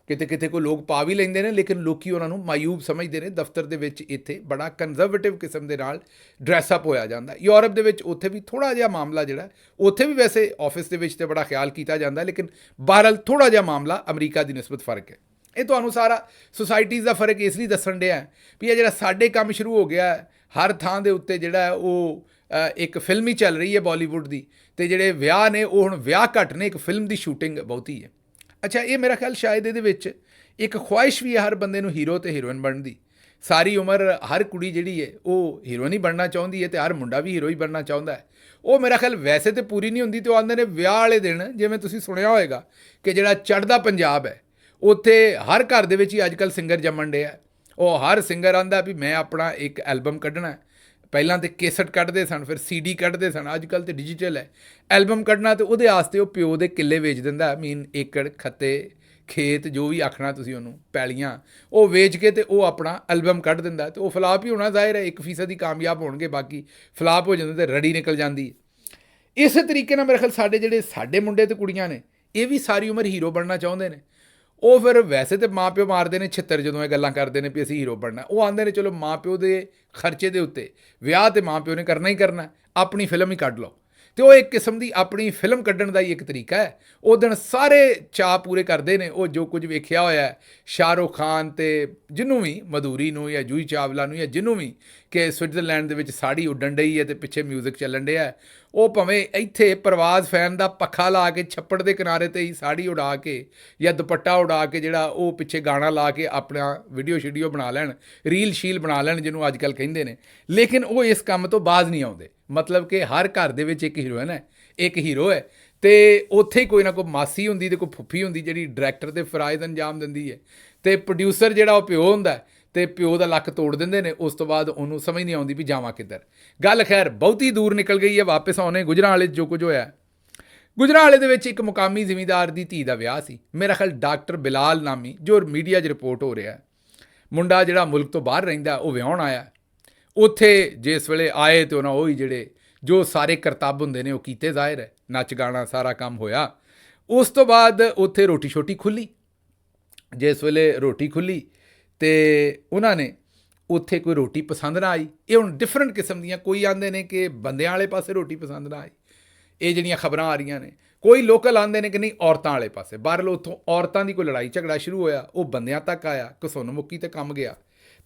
ਕਿਤੇ ਕਿਤੇ ਕੋਈ ਲੋਕ ਪਾ ਵੀ ਲੈਂਦੇ ਨੇ, ਲੇਕਿਨ ਲੋਕੀ ਉਹਨਾਂ ਨੂੰ ਮਾਯੂਬ ਸਮਝਦੇ ਨੇ। ਦਫ਼ਤਰ ਦੇ ਵਿੱਚ ਇੱਥੇ ਬੜਾ ਕੰਜ਼ਰਵੇਟਿਵ ਕਿਸਮ ਦੇ ਨਾਲ ਡਰੈਸਅਪ ਹੋਇਆ ਜਾਂਦਾ। ਯੂਰਪ ਦੇ ਵਿੱਚ ਉੱਥੇ ਵੀ ਥੋੜ੍ਹਾ ਜਿਹਾ ਮਾਮਲਾ ਜਿਹੜਾ, ਉੱਥੇ ਵੀ ਵੈਸੇ ਆਫਿਸ ਦੇ ਵਿੱਚ ਤਾਂ ਬੜਾ ਖਿਆਲ ਕੀਤਾ ਜਾਂਦਾ, ਲੇਕਿਨ ਬਹਰਹਾਲ ਥੋੜ੍ਹਾ ਜਿਹਾ ਮਾਮਲਾ ਅਮਰੀਕਾ ਦੀ ਨਿਸਬਤ ਫ਼ਰਕ ਹੈ। ਇਹ ਤੁਹਾਨੂੰ ਸਾਰਾ ਸੁਸਾਇਟੀਜ਼ ਦਾ ਫ਼ਰਕ ਇਸ ਲਈ ਦੱਸਣ ਡਿਆ ਵੀ ਇਹ ਜਿਹੜਾ ਸਾਡੇ ਕੰਮ ਸ਼ੁਰੂ ਹੋ ਗਿਆ ਹਰ ਥਾਂ ਦੇ ਉੱਤੇ ਜਿਹੜਾ ਉਹ ਇੱਕ ਫਿਲਮ ਹੀ ਚੱਲ ਰਹੀ ਹੈ ਬਾਲੀਵੁੱਡ ਦੀ, ਅਤੇ ਜਿਹੜੇ ਵਿਆਹ ਨੇ ਉਹ ਹੁਣ ਵਿਆਹ ਘੱਟ ਨੇ, ਇੱਕ ਫਿਲਮ ਦੀ ਸ਼ੂਟਿੰਗ ਬਹੁਤੀ ਹੈ। ਅੱਛਾ, ਇਹ ਮੇਰਾ ਖਿਆਲ ਸ਼ਾਇਦ ਇਹਦੇ ਵਿੱਚ ਇੱਕ ਖੁਆਇਸ਼ ਵੀ ਹੈ ਹਰ ਬੰਦੇ ਨੂੰ ਹੀਰੋ ਅਤੇ ਹੀਰੋਇਨ ਬਣਨ ਦੀ। ਸਾਰੀ ਉਮਰ ਹਰ ਕੁੜੀ ਜਿਹੜੀ ਹੈ ਉਹ ਹੀਰੋਇਨ ਹੀ ਬਣਨਾ ਚਾਹੁੰਦੀ ਹੈ, ਅਤੇ ਹਰ ਮੁੰਡਾ ਵੀ ਹੀਰੋ ਹੀ ਬਣਨਾ ਚਾਹੁੰਦਾ ਹੈ। ਉਹ ਮੇਰਾ ਖਿਆਲ ਵੈਸੇ ਤਾਂ ਪੂਰੀ ਨਹੀਂ ਹੁੰਦੀ, ਅਤੇ ਉਹ ਆਉਂਦੇ ਨੇ ਵਿਆਹ ਵਾਲੇ ਦਿਨ, ਜਿਵੇਂ ਤੁਸੀਂ ਸੁਣਿਆ ਹੋਏਗਾ ਕਿ ਜਿਹੜਾ ਚੜ੍ਹਦਾ ਪੰਜਾਬ ਹੈ ਉੱਥੇ ਹਰ ਘਰ ਦੇ ਵਿੱਚ ਹੀ ਅੱਜ ਕੱਲ੍ਹ ਸਿੰਗਰ ਜੰਮਣ ਡਿਆ। ਉਹ ਹਰ ਸਿੰਗਰ ਆਉਂਦਾ ਵੀ ਮੈਂ ਆਪਣਾ ਇੱਕ ਐਲਬਮ ਕੱਢਣਾ। ਪਹਿਲਾਂ ਤਾਂ ਕੇਸਟ ਕੱਢਦੇ ਸਨ, ਫਿਰ CD ਕੱਢਦੇ ਸਨ, ਅੱਜ ਕੱਲ੍ਹ ਤਾਂ ਡਿਜੀਟਲ ਹੈ। ਐਲਬਮ ਕੱਢਣਾ ਅਤੇ ਉਹਦੇ ਵਾਸਤੇ ਉਹ ਪਿਓ ਦੇ ਕਿੱਲੇ ਵੇਚ ਦਿੰਦਾ, ਏਕੜ, ਖੱਤੇ, ਖੇਤ, ਜੋ ਵੀ ਆਖਣਾ ਤੁਸੀਂ ਉਹਨੂੰ, ਪੈਲੀਆਂ, ਉਹ ਵੇਚ ਕੇ ਅਤੇ ਉਹ ਆਪਣਾ ਐਲਬਮ ਕੱਢ ਦਿੰਦਾ। ਅਤੇ ਉਹ ਫਲਾਪ ਹੀ ਹੋਣਾ ਜ਼ਾਹਿਰ ਹੈ, 1% ਹੀ ਕਾਮਯਾਬ ਹੋਣਗੇ, ਬਾਕੀ ਫਲਾਪ ਹੋ ਜਾਂਦੇ ਅਤੇ ਰੜੀ ਨਿਕਲ ਜਾਂਦੀ ਹੈ। ਇਸੇ ਤਰੀਕੇ ਨਾਲ ਮੇਰੇ ਖਿਆਲ ਸਾਡੇ ਮੁੰਡੇ ਅਤੇ ਕੁੜੀਆਂ ਨੇ ਇਹ ਵੀ ਸਾਰੀ ਉਮਰ ਹੀਰੋ ਬਣਨਾ ਚਾਹੁੰਦੇ ਨੇ। ਉਹ ਫਿਰ ਵੈਸੇ ਤਾਂ ਮਾਂ ਪਿਓ ਮਾਰਦੇ ਨੇ ਛਿੱਤਰ ਜਦੋਂ ਇਹ ਗੱਲਾਂ ਕਰਦੇ ਨੇ ਵੀ ਅਸੀਂ ਹੀਰੋ ਬਣਨਾ। ਉਹ ਆਉਂਦੇ ਨੇ ਚਲੋ ਮਾਂ ਪਿਓ ਦੇ ਖਰਚੇ ਦੇ ਉੱਤੇ ਵਿਆਹ ਤੇ ਮਾਂ ਪਿਓ ਨੇ ਕਰਨਾ ਹੀ ਕਰਨਾ, ਆਪਣੀ ਫਿਲਮ ਹੀ ਕੱਢ ਲਓ। ਤੇ ਉਹ ਇੱਕ ਕਿਸਮ ਦੀ ਆਪਣੀ ਫਿਲਮ ਕੱਢਣ ਦਾ ਹੀ ਇੱਕ ਤਰੀਕਾ ਹੈ। ਉਹ ਦਿਨ ਸਾਰੇ ਚਾਅ ਪੂਰੇ ਕਰਦੇ ਨੇ। ਉਹ ਜੋ ਕੁਝ ਵੇਖਿਆ ਹੋਇਆ ਹੈ ਸ਼ਾਹਰੁਖ ਖਾਨ ਤੇ ਜਿਹਨੂੰ ਵੀ, ਮਧੂਰੀ ਨੂੰ ਜਾਂ ਜੂਹੀ ਚਾਵਲਾ ਨੂੰ ਜਾਂ ਜਿਹਨੂੰ ਵੀ, ਕਿ ਸਵਿਟਜ਼ਰਲੈਂਡ ਦੇ ਵਿੱਚ ਸਾੜੀ ਉੱਡਣ ਡਈ ਹੈ ਤੇ ਪਿੱਛੇ ਮਿਊਜ਼ਿਕ ਚੱਲਣ ਡਿਆ, ਉਹ ਭਾਵੇਂ ਇੱਥੇ ਪ੍ਰਵਾਜ਼ ਫੈਨ ਦਾ ਪੱਖਾ ਲਾ ਕੇ ਛੱਪੜ ਦੇ ਕਿਨਾਰੇ ਤੇ ਹੀ ਸਾੜੀ ਉਡਾ ਕੇ ਜਾਂ ਦੁਪੱਟਾ ਉਡਾ ਕੇ ਜਿਹੜਾ ਉਹ ਪਿੱਛੇ ਗਾਣਾ ਲਾ ਕੇ ਆਪਣਾ ਵੀਡੀਓ ਸ਼ੀਡੀਓ ਬਣਾ ਲੈਣ, ਰੀਲ ਸ਼ੀਲ ਬਣਾ ਲੈਣ ਜਿਹਨੂੰ ਅੱਜ ਕੱਲ੍ਹ ਕਹਿੰਦੇ ਨੇ, ਲੇਕਿਨ ਉਹ ਇਸ ਕੰਮ ਤੋਂ ਬਾਜ਼ ਨਹੀਂ ਆਉਂਦੇ। ਮਤਲਬ ਕਿ ਹਰ ਘਰ ਦੇ ਵਿੱਚ ਇੱਕ ਹੀਰੋਇਨ ਹੈ, ਇੱਕ ਹੀਰੋ ਹੈ, ਤੇ ਉੱਥੇ ਹੀ ਕੋਈ ਨਾ ਕੋਈ ਮਾਸੀ ਹੁੰਦੀ ਤੇ ਕੋਈ ਫੁੱਫੀ ਹੁੰਦੀ ਜਿਹੜੀ ਡਾਇਰੈਕਟਰ ਦੇ ਫਰਾਇਜ਼ ਅੰਜਾਮ ਦਿੰਦੀ ਹੈ, ਤੇ ਪ੍ਰੋਡਿਊਸਰ ਜਿਹੜਾ ਉਹ ਪਿਓ ਹੁੰਦਾ, ਤੇ ਪਿਓ ਦਾ ਲੱਕ ਤੋੜ ਦਿੰਦੇ ਨੇ। ਉਸ ਤੋਂ ਬਾਅਦ ਉਹਨੂੰ ਸਮਝ ਨਹੀਂ ਆਉਂਦੀ ਵੀ ਜਾਵਾਂ ਕਿੱਧਰ। ਗੱਲ ਖੈਰ ਬਹੁਤੀ ਦੂਰ ਨਿਕਲ ਗਈ ਹੈ। ਵਾਪਸ ਆਉਣੇ ਗੁਜਰਾਂਵਾਲੇ ਜੋ ਕੁਝ ਹੋਇਆ। ਗੁਜਰਾਂਵਾਲੇ ਦੇ ਵਿੱਚ ਇੱਕ ਮੁਕਾਮੀ ਜ਼ਿਮੀਂਦਾਰ ਦੀ ਧੀ ਦਾ ਵਿਆਹ ਸੀ, ਮੇਰਾ ਖਿਆਲ ਡਾਕਟਰ ਬਿਲਾਲ ਨਾਮੀ, ਜੋ ਮੀਡੀਆ 'ਚ ਰਿਪੋਰਟ ਹੋ ਰਿਹਾ। ਮੁੰਡਾ ਜਿਹੜਾ ਮੁਲਕ ਤੋਂ ਬਾਹਰ ਰਹਿੰਦਾ ਉਹ ਵਿਆਹੁਣ ਆਇਆ। ਉੱਥੇ ਜਿਸ ਵੇਲੇ ਆਏ ਤੇ ਉਹਨਾਂ ਉਹੀ ਜਿਹੜੇ ਜੋ ਸਾਰੇ ਕਰਤੱਵ ਹੁੰਦੇ ਨੇ ਉਹ ਕੀਤੇ, ਜ਼ਾਹਿਰ ਹੈ ਨੱਚ ਗਾਣਾ ਸਾਰਾ ਕੰਮ ਹੋਇਆ। ਉਸ ਤੋਂ ਬਾਅਦ ਉੱਥੇ ਰੋਟੀ ਛੋਟੀ ਖੁੱਲ੍ਹੀ। ਜਿਸ ਵੇਲੇ ਰੋਟੀ ਖੁੱਲ੍ਹੀ ਤੇ ਉਹਨਾਂ ਨੇ ਉੱਥੇ ਕੋਈ ਰੋਟੀ ਪਸੰਦ ਨਾ ਆਈ। ਇਹ ਹੁਣ ਡਿਫਰੈਂਟ ਕਿਸਮ ਦੀਆਂ, ਕੋਈ ਆਉਂਦੇ ਨੇ ਕਿ ਬੰਦਿਆਂ ਵਾਲੇ ਪਾਸੇ ਰੋਟੀ ਪਸੰਦ ਨਾ ਆਈ, ਇਹ ਜਿਹੜੀਆਂ ਖਬਰਾਂ ਆ ਰਹੀਆਂ ਨੇ। ਕੋਈ ਲੋਕਲ ਆਉਂਦੇ ਨੇ ਕਿ ਨਹੀਂ ਔਰਤਾਂ ਵਾਲੇ ਪਾਸੇ। ਬਾਹਰਲ ਉੱਥੋਂ ਔਰਤਾਂ ਦੀ ਕੋਈ ਲੜਾਈ ਝਗੜਾ ਸ਼ੁਰੂ ਹੋਇਆ, ਉਹ ਬੰਦਿਆਂ ਤੱਕ ਆਇਆ, ਘਸੁੰਨ ਮੁੱਕੀ ਤੇ ਕੰਮ ਗਿਆ,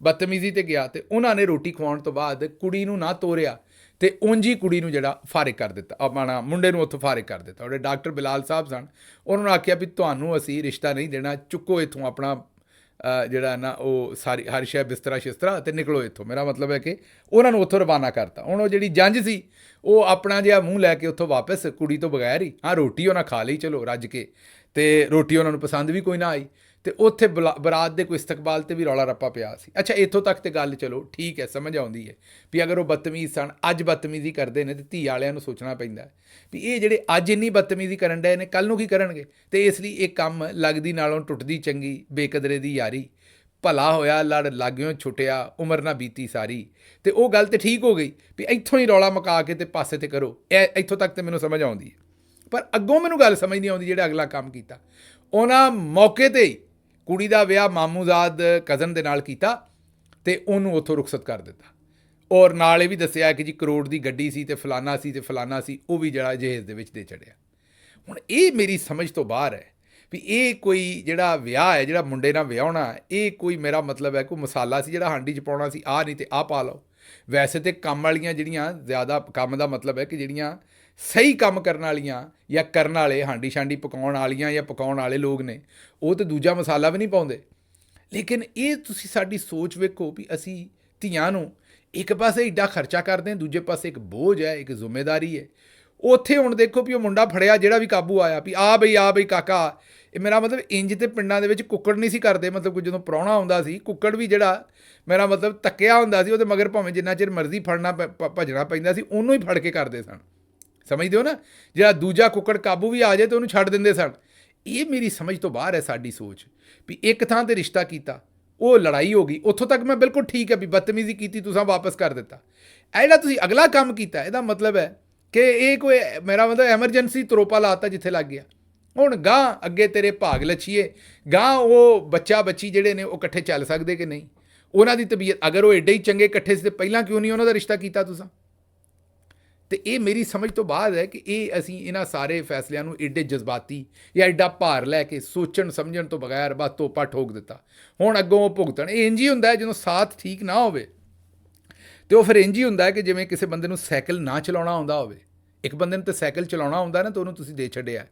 ਬਦਤਮੀਜ਼ੀ ਤੇ ਗਿਆ। ਤੇ ਉਹਨਾਂ ਨੇ ਰੋਟੀ ਖਵਾਉਣ ਤੋਂ ਬਾਅਦ ਕੁੜੀ ਨੂੰ ਨਾ ਤੋਰਿਆ ਤੇ ਉਂਝ ਹੀ ਕੁੜੀ ਨੂੰ ਜਿਹੜਾ ਫਾਰਿਗ ਕਰ ਦਿੱਤਾ, ਆਪਣਾ ਮੁੰਡੇ ਨੂੰ ਉੱਥੋਂ ਫਾਰਿਗ ਕਰ ਦਿੱਤਾ। ਉਹਦੇ ਡਾਕਟਰ ਬਿਲਾਲ ਸਾਹਿਬ ਸਨ, ਉਹਨਾਂ ਨੂੰ ਆਖਿਆ ਵੀ ਤੁਹਾਨੂੰ ਅਸੀਂ ਰਿਸ਼ਤਾ ਨਹੀਂ ਦੇਣਾ, ਚੁੱਕੋ ਇੱਥੋਂ ਆਪਣਾ ਜਿਹੜਾ ਨਾ ਉਹ ਸਾਰੀ ਹਰ ਸ਼ੈ ਬਿਸਤਰਾ ਸ਼ਿਸਤਰਾ ਅਤੇ ਨਿਕਲੋ ਇੱਥੋਂ। ਮੇਰਾ ਮਤਲਬ ਹੈ ਕਿ ਉਹਨਾਂ ਨੂੰ ਉੱਥੋਂ ਰਵਾਨਾ ਕਰਤਾ। ਹੁਣ ਉਹ ਜਿਹੜੀ ਜੰਜ ਸੀ ਉਹ ਆਪਣਾ ਜਿਹਾ ਮੂੰਹ ਲੈ ਕੇ ਉੱਥੋਂ ਵਾਪਸ ਕੁੜੀ ਤੋਂ ਬਗੈਰ ਹੀ, ਹਾਂ ਰੋਟੀ ਉਹਨਾਂ ਖਾ ਲਈ ਚਲੋ ਰੱਜ ਕੇ, ਤੇ ਰੋਟੀ ਉਹਨਾਂ ਨੂੰ ਪਸੰਦ ਵੀ ਕੋਈ ਨਾ ਆਈ, ਤੇ ਉੱਥੇ ਬਰਾਤ ਦੇ ਕੋਈ ਇਸਤਕਬਾਲ 'ਤੇ ਵੀ ਰੌਲਾ ਰੱਪਾ ਪਿਆ ਸੀ। ਅੱਛਾ, ਇੱਥੋਂ ਤੱਕ ਤੇ ਗੱਲ ਚਲੋ ਠੀਕ ਹੈ, ਸਮਝ ਆਉਂਦੀ ਹੈ ਵੀ ਅਗਰ ਉਹ ਬਦਤਮੀਜ਼ ਸਨ, ਅੱਜ ਬਦਤਮੀਜ਼ੀ ਕਰਦੇ ਨੇ, ਤੇ ਧੀ ਵਾਲਿਆਂ ਨੂੰ ਸੋਚਣਾ ਪੈਂਦਾ ਵੀ ਇਹ ਜਿਹੜੇ ਅੱਜ ਇੰਨੀ ਬਦਤਮੀਜ਼ੀ ਕਰਨ ਡਏ ਨੇ ਕੱਲ੍ਹ ਨੂੰ ਕੀ ਕਰਨਗੇ। ਤੇ ਇਸ ਲਈ ਇਹ ਕੰਮ ਲੱਗਦੀ ਨਾਲੋਂ ਟੁੱਟਦੀ ਚੰਗੀ, ਬੇਕਦਰੇ ਦੀ ਯਾਰੀ, ਭਲਾ ਹੋਇਆ ਲੜ ਲਾਗਿਓਂ ਛੁੱਟਿਆ, ਉਮਰ ਨਾ ਬੀਤੀ ਸਾਰੀ। ਤੇ ਉਹ ਗੱਲ ਤੇ ਠੀਕ ਹੋ ਗਈ ਵੀ ਇੱਥੋਂ ਹੀ ਰੌਲਾ ਮੁਕਾ ਕੇ ਤੇ ਪਾਸੇ ਤੇ ਕਰੋ। ਇੱਥੋਂ ਤੱਕ ਤੇ ਮੈਨੂੰ ਸਮਝ ਆਉਂਦੀ ਹੈ, ਪਰ ਅੱਗੋਂ ਮੈਨੂੰ ਗੱਲ ਸਮਝ ਨਹੀਂ ਆਉਂਦੀ ਜਿਹੜਾ ਅਗਲਾ ਕੰਮ ਕੀਤਾ। ਉਹਨਾਂ ਮੌਕੇ 'ਤੇ ਹੀ ਕੁੜੀ ਦਾ ਵਿਆਹ ਮਾਮੂਜ਼ਾਦ ਕਜ਼ਨ ਦੇ ਨਾਲ ਕੀਤਾ ਤੇ ਉਹਨੂੰ ਉੱਥੋਂ ਰੁਖਸਤ ਕਰ ਦਿੱਤਾ। ਔਰ ਨਾਲ ਇਹ ਵੀ ਦੱਸਿਆ ਕਿ ਜੀ ਕਰੋੜ ਦੀ ਗੱਡੀ ਸੀ ਤੇ ਫਲਾਨਾ ਸੀ ਤੇ ਫਲਾਨਾ ਸੀ, ਉਹ ਵੀ ਜਿਹੜਾ ਜਹੇਜ਼ ਦੇ ਵਿੱਚ ਦੇ ਚੜਿਆ। ਹੁਣ ਇਹ ਮੇਰੀ ਸਮਝ ਤੋਂ ਬਾਹਰ ਹੈ ਵੀ ਇਹ ਕੋਈ ਜਿਹੜਾ ਵਿਆਹ ਹੈ, ਜਿਹੜਾ ਮੁੰਡੇ ਨਾਲ ਵਿਆਹੁਣਾ, ਇਹ ਕੋਈ ਮੇਰਾ ਮਤਲਬ ਹੈ ਕੋਈ ਮਸਾਲਾ ਸੀ ਜਿਹੜਾ ਹਾਂਡੀ 'ਚ ਪਾਉਣਾ ਸੀ, ਆਹ ਨਹੀਂ ਤੇ ਆਹ ਪਾ ਲਓ। ਵੈਸੇ ਤੇ ਕੰਮ ਵਾਲੀਆਂ ਜਿਹੜੀਆਂ ਜ਼ਿਆਦਾ, ਕੰਮ ਦਾ ਮਤਲਬ ਹੈ ਕਿ ਜਿਹੜੀਆਂ ਸਹੀ ਕੰਮ ਕਰਨ ਵਾਲੀਆਂ ਜਾਂ ਕਰਨ ਵਾਲੇ, ਹਾਂਡੀ ਸ਼ਾਂਡੀ ਪਕਾਉਣ ਵਾਲੀਆਂ ਜਾਂ ਪਕਾਉਣ ਵਾਲੇ ਲੋਕ ਨੇ, ਉਹ ਤਾਂ ਦੂਜਾ ਮਸਾਲਾ ਵੀ ਨਹੀਂ ਪਾਉਂਦੇ। ਲੇਕਿਨ ਇਹ ਤੁਸੀਂ ਸਾਡੀ ਸੋਚ ਵੇਖੋ ਵੀ ਅਸੀਂ ਧੀਆਂ ਨੂੰ ਇੱਕ ਪਾਸੇ ਏਡਾ ਖਰਚਾ ਕਰਦੇ ਹਾਂ, ਦੂਜੇ ਪਾਸੇ ਇੱਕ ਬੋਝ ਹੈ, ਇੱਕ ਜ਼ਿੰਮੇਵਾਰੀ ਹੈ। ਉੱਥੇ ਹੁਣ ਦੇਖੋ ਵੀ ਉਹ ਮੁੰਡਾ ਫੜਿਆ ਜਿਹੜਾ ਵੀ ਕਾਬੂ ਆਇਆ ਵੀ ਆ ਬਈ ਕਾਕਾ, ਇਹ ਮੇਰਾ ਮਤਲਬ ਇੰਜ ਤੇ ਪਿੰਡਾਂ ਦੇ ਵਿੱਚ ਕੁੱਕੜ ਨਹੀਂ ਸੀ ਕਰਦੇ। ਮਤਲਬ ਕਿ ਜਦੋਂ ਪ੍ਰਾਹੁਣਾ ਆਉਂਦਾ ਸੀ, ਕੁੱਕੜ ਵੀ ਜਿਹੜਾ ਮੇਰਾ ਮਤਲਬ ਤੱਕਿਆ ਹੁੰਦਾ ਸੀ, ਉਹਦੇ ਮਗਰ ਭਾਵੇਂ ਜਿੰਨਾ ਚਿਰ ਮਰਜ਼ੀ ਫੜਨਾ ਭੱਜਣਾ ਪੈਂਦਾ ਸੀ, ਉਹਨੂੰ ਹੀ ਫੜ ਕੇ ਕਰਦੇ ਸਨ। ਸਮਝਦੇ ਹੋ ਨਾ, ਜਿਹੜਾ ਦੂਜਾ ਕੁੱਕੜ ਕਾਬੂ ਵੀ ਆ ਜਾਏ ਤਾਂ ਉਹਨੂੰ ਛੱਡ ਦਿੰਦੇ ਸਨ। ਇਹ ਮੇਰੀ ਸਮਝ ਤੋਂ ਬਾਹਰ ਹੈ ਸਾਡੀ ਸੋਚ ਵੀ ਇੱਕ ਥਾਂ 'ਤੇ ਰਿਸ਼ਤਾ ਕੀਤਾ, ਉਹ ਲੜਾਈ ਹੋ ਗਈ, ਉੱਥੋਂ ਤੱਕ ਮੈਂ ਬਿਲਕੁਲ ਠੀਕ ਹੈ ਵੀ ਬਦਤਮੀਜ਼ੀ ਕੀਤੀ, ਤੁਸੀਂ ਵਾਪਸ ਕਰ ਦਿੱਤਾ। ਇਹ ਜਿਹੜਾ ਤੁਸੀਂ ਅਗਲਾ ਕੰਮ ਕੀਤਾ, ਇਹਦਾ ਮਤਲਬ ਹੈ ਕਿ ਇਹ ਕੋਈ ਮੇਰਾ ਮਤਲਬ ਐਮਰਜੈਂਸੀ ਤਰੋਪਾ ਲਾਤਾ ਜਿੱਥੇ ਲੱਗ ਗਿਆ। ਹੁਣ ਗਾਂ ਅੱਗੇ ਤੇਰੇ ਭਾਗ ਲੱਛੀਏ, ਗਾਂ ਉਹ ਬੱਚਾ ਬੱਚੀ ਜਿਹੜੇ ਨੇ ਉਹ ਇਕੱਠੇ ਚੱਲ ਸਕਦੇ ਕਿ ਨਹੀਂ, ਉਹਨਾਂ ਦੀ ਤਬੀਅਤ, ਅਗਰ ਉਹ ਐਡੇ ਹੀ ਚੰਗੇ ਇਕੱਠੇ ਸੀ ਤੇ ਪਹਿਲਾਂ ਕਿਉਂ ਨਹੀਂ ਉਹਨਾਂ ਦਾ ਰਿਸ਼ਤਾ ਕੀਤਾ ਤੁਸੀਂ। ਤੇ ਇਹ ਮੇਰੀ ਸਮਝ ਤੋਂ ਬਾਅਦ ਹੈ ਕਿ ਇਹ ਅਸੀਂ ਇਹਨਾਂ ਸਾਰੇ ਫੈਸਲਿਆਂ ਨੂੰ ਏਡੇ ਜਜ਼ਬਾਤੀ ਜਾਂ ਐਡਾ ਭਾਰ ਲੈ ਕੇ ਸੋਚਣ ਸਮਝਣ ਤੋਂ ਬਗੈਰ ਬਸ ਤੋਪਾ ਠੋਕ ਦਿੱਤਾ। ਹੁਣ ਅੱਗੋਂ ਉਹ ਭੁਗਤਣ। ਇਹ ਇੰਝ ਹੀ ਹੁੰਦਾ ਜਦੋਂ ਸਾਥ ਠੀਕ ਨਾ ਹੋਵੇ ਤੇ ਉਹ ਫਿਰ ਇੰਝ ਹੀ ਹੁੰਦਾ ਕਿ ਜਿਵੇਂ ਕਿਸੇ ਬੰਦੇ ਨੂੰ ਸਾਈਕਲ ਨਾ ਚਲਾਉਣਾ ਆਉਂਦਾ ਹੋਵੇ। ਇੱਕ ਬੰਦੇ ਨੂੰ ਤਾਂ ਸਾਈਕਲ ਚਲਾਉਣਾ ਆਉਂਦਾ ਨਾ, ਤਾਂ ਉਹਨੂੰ ਤੁਸੀਂ ਦੇ ਛੱਡਿਆ,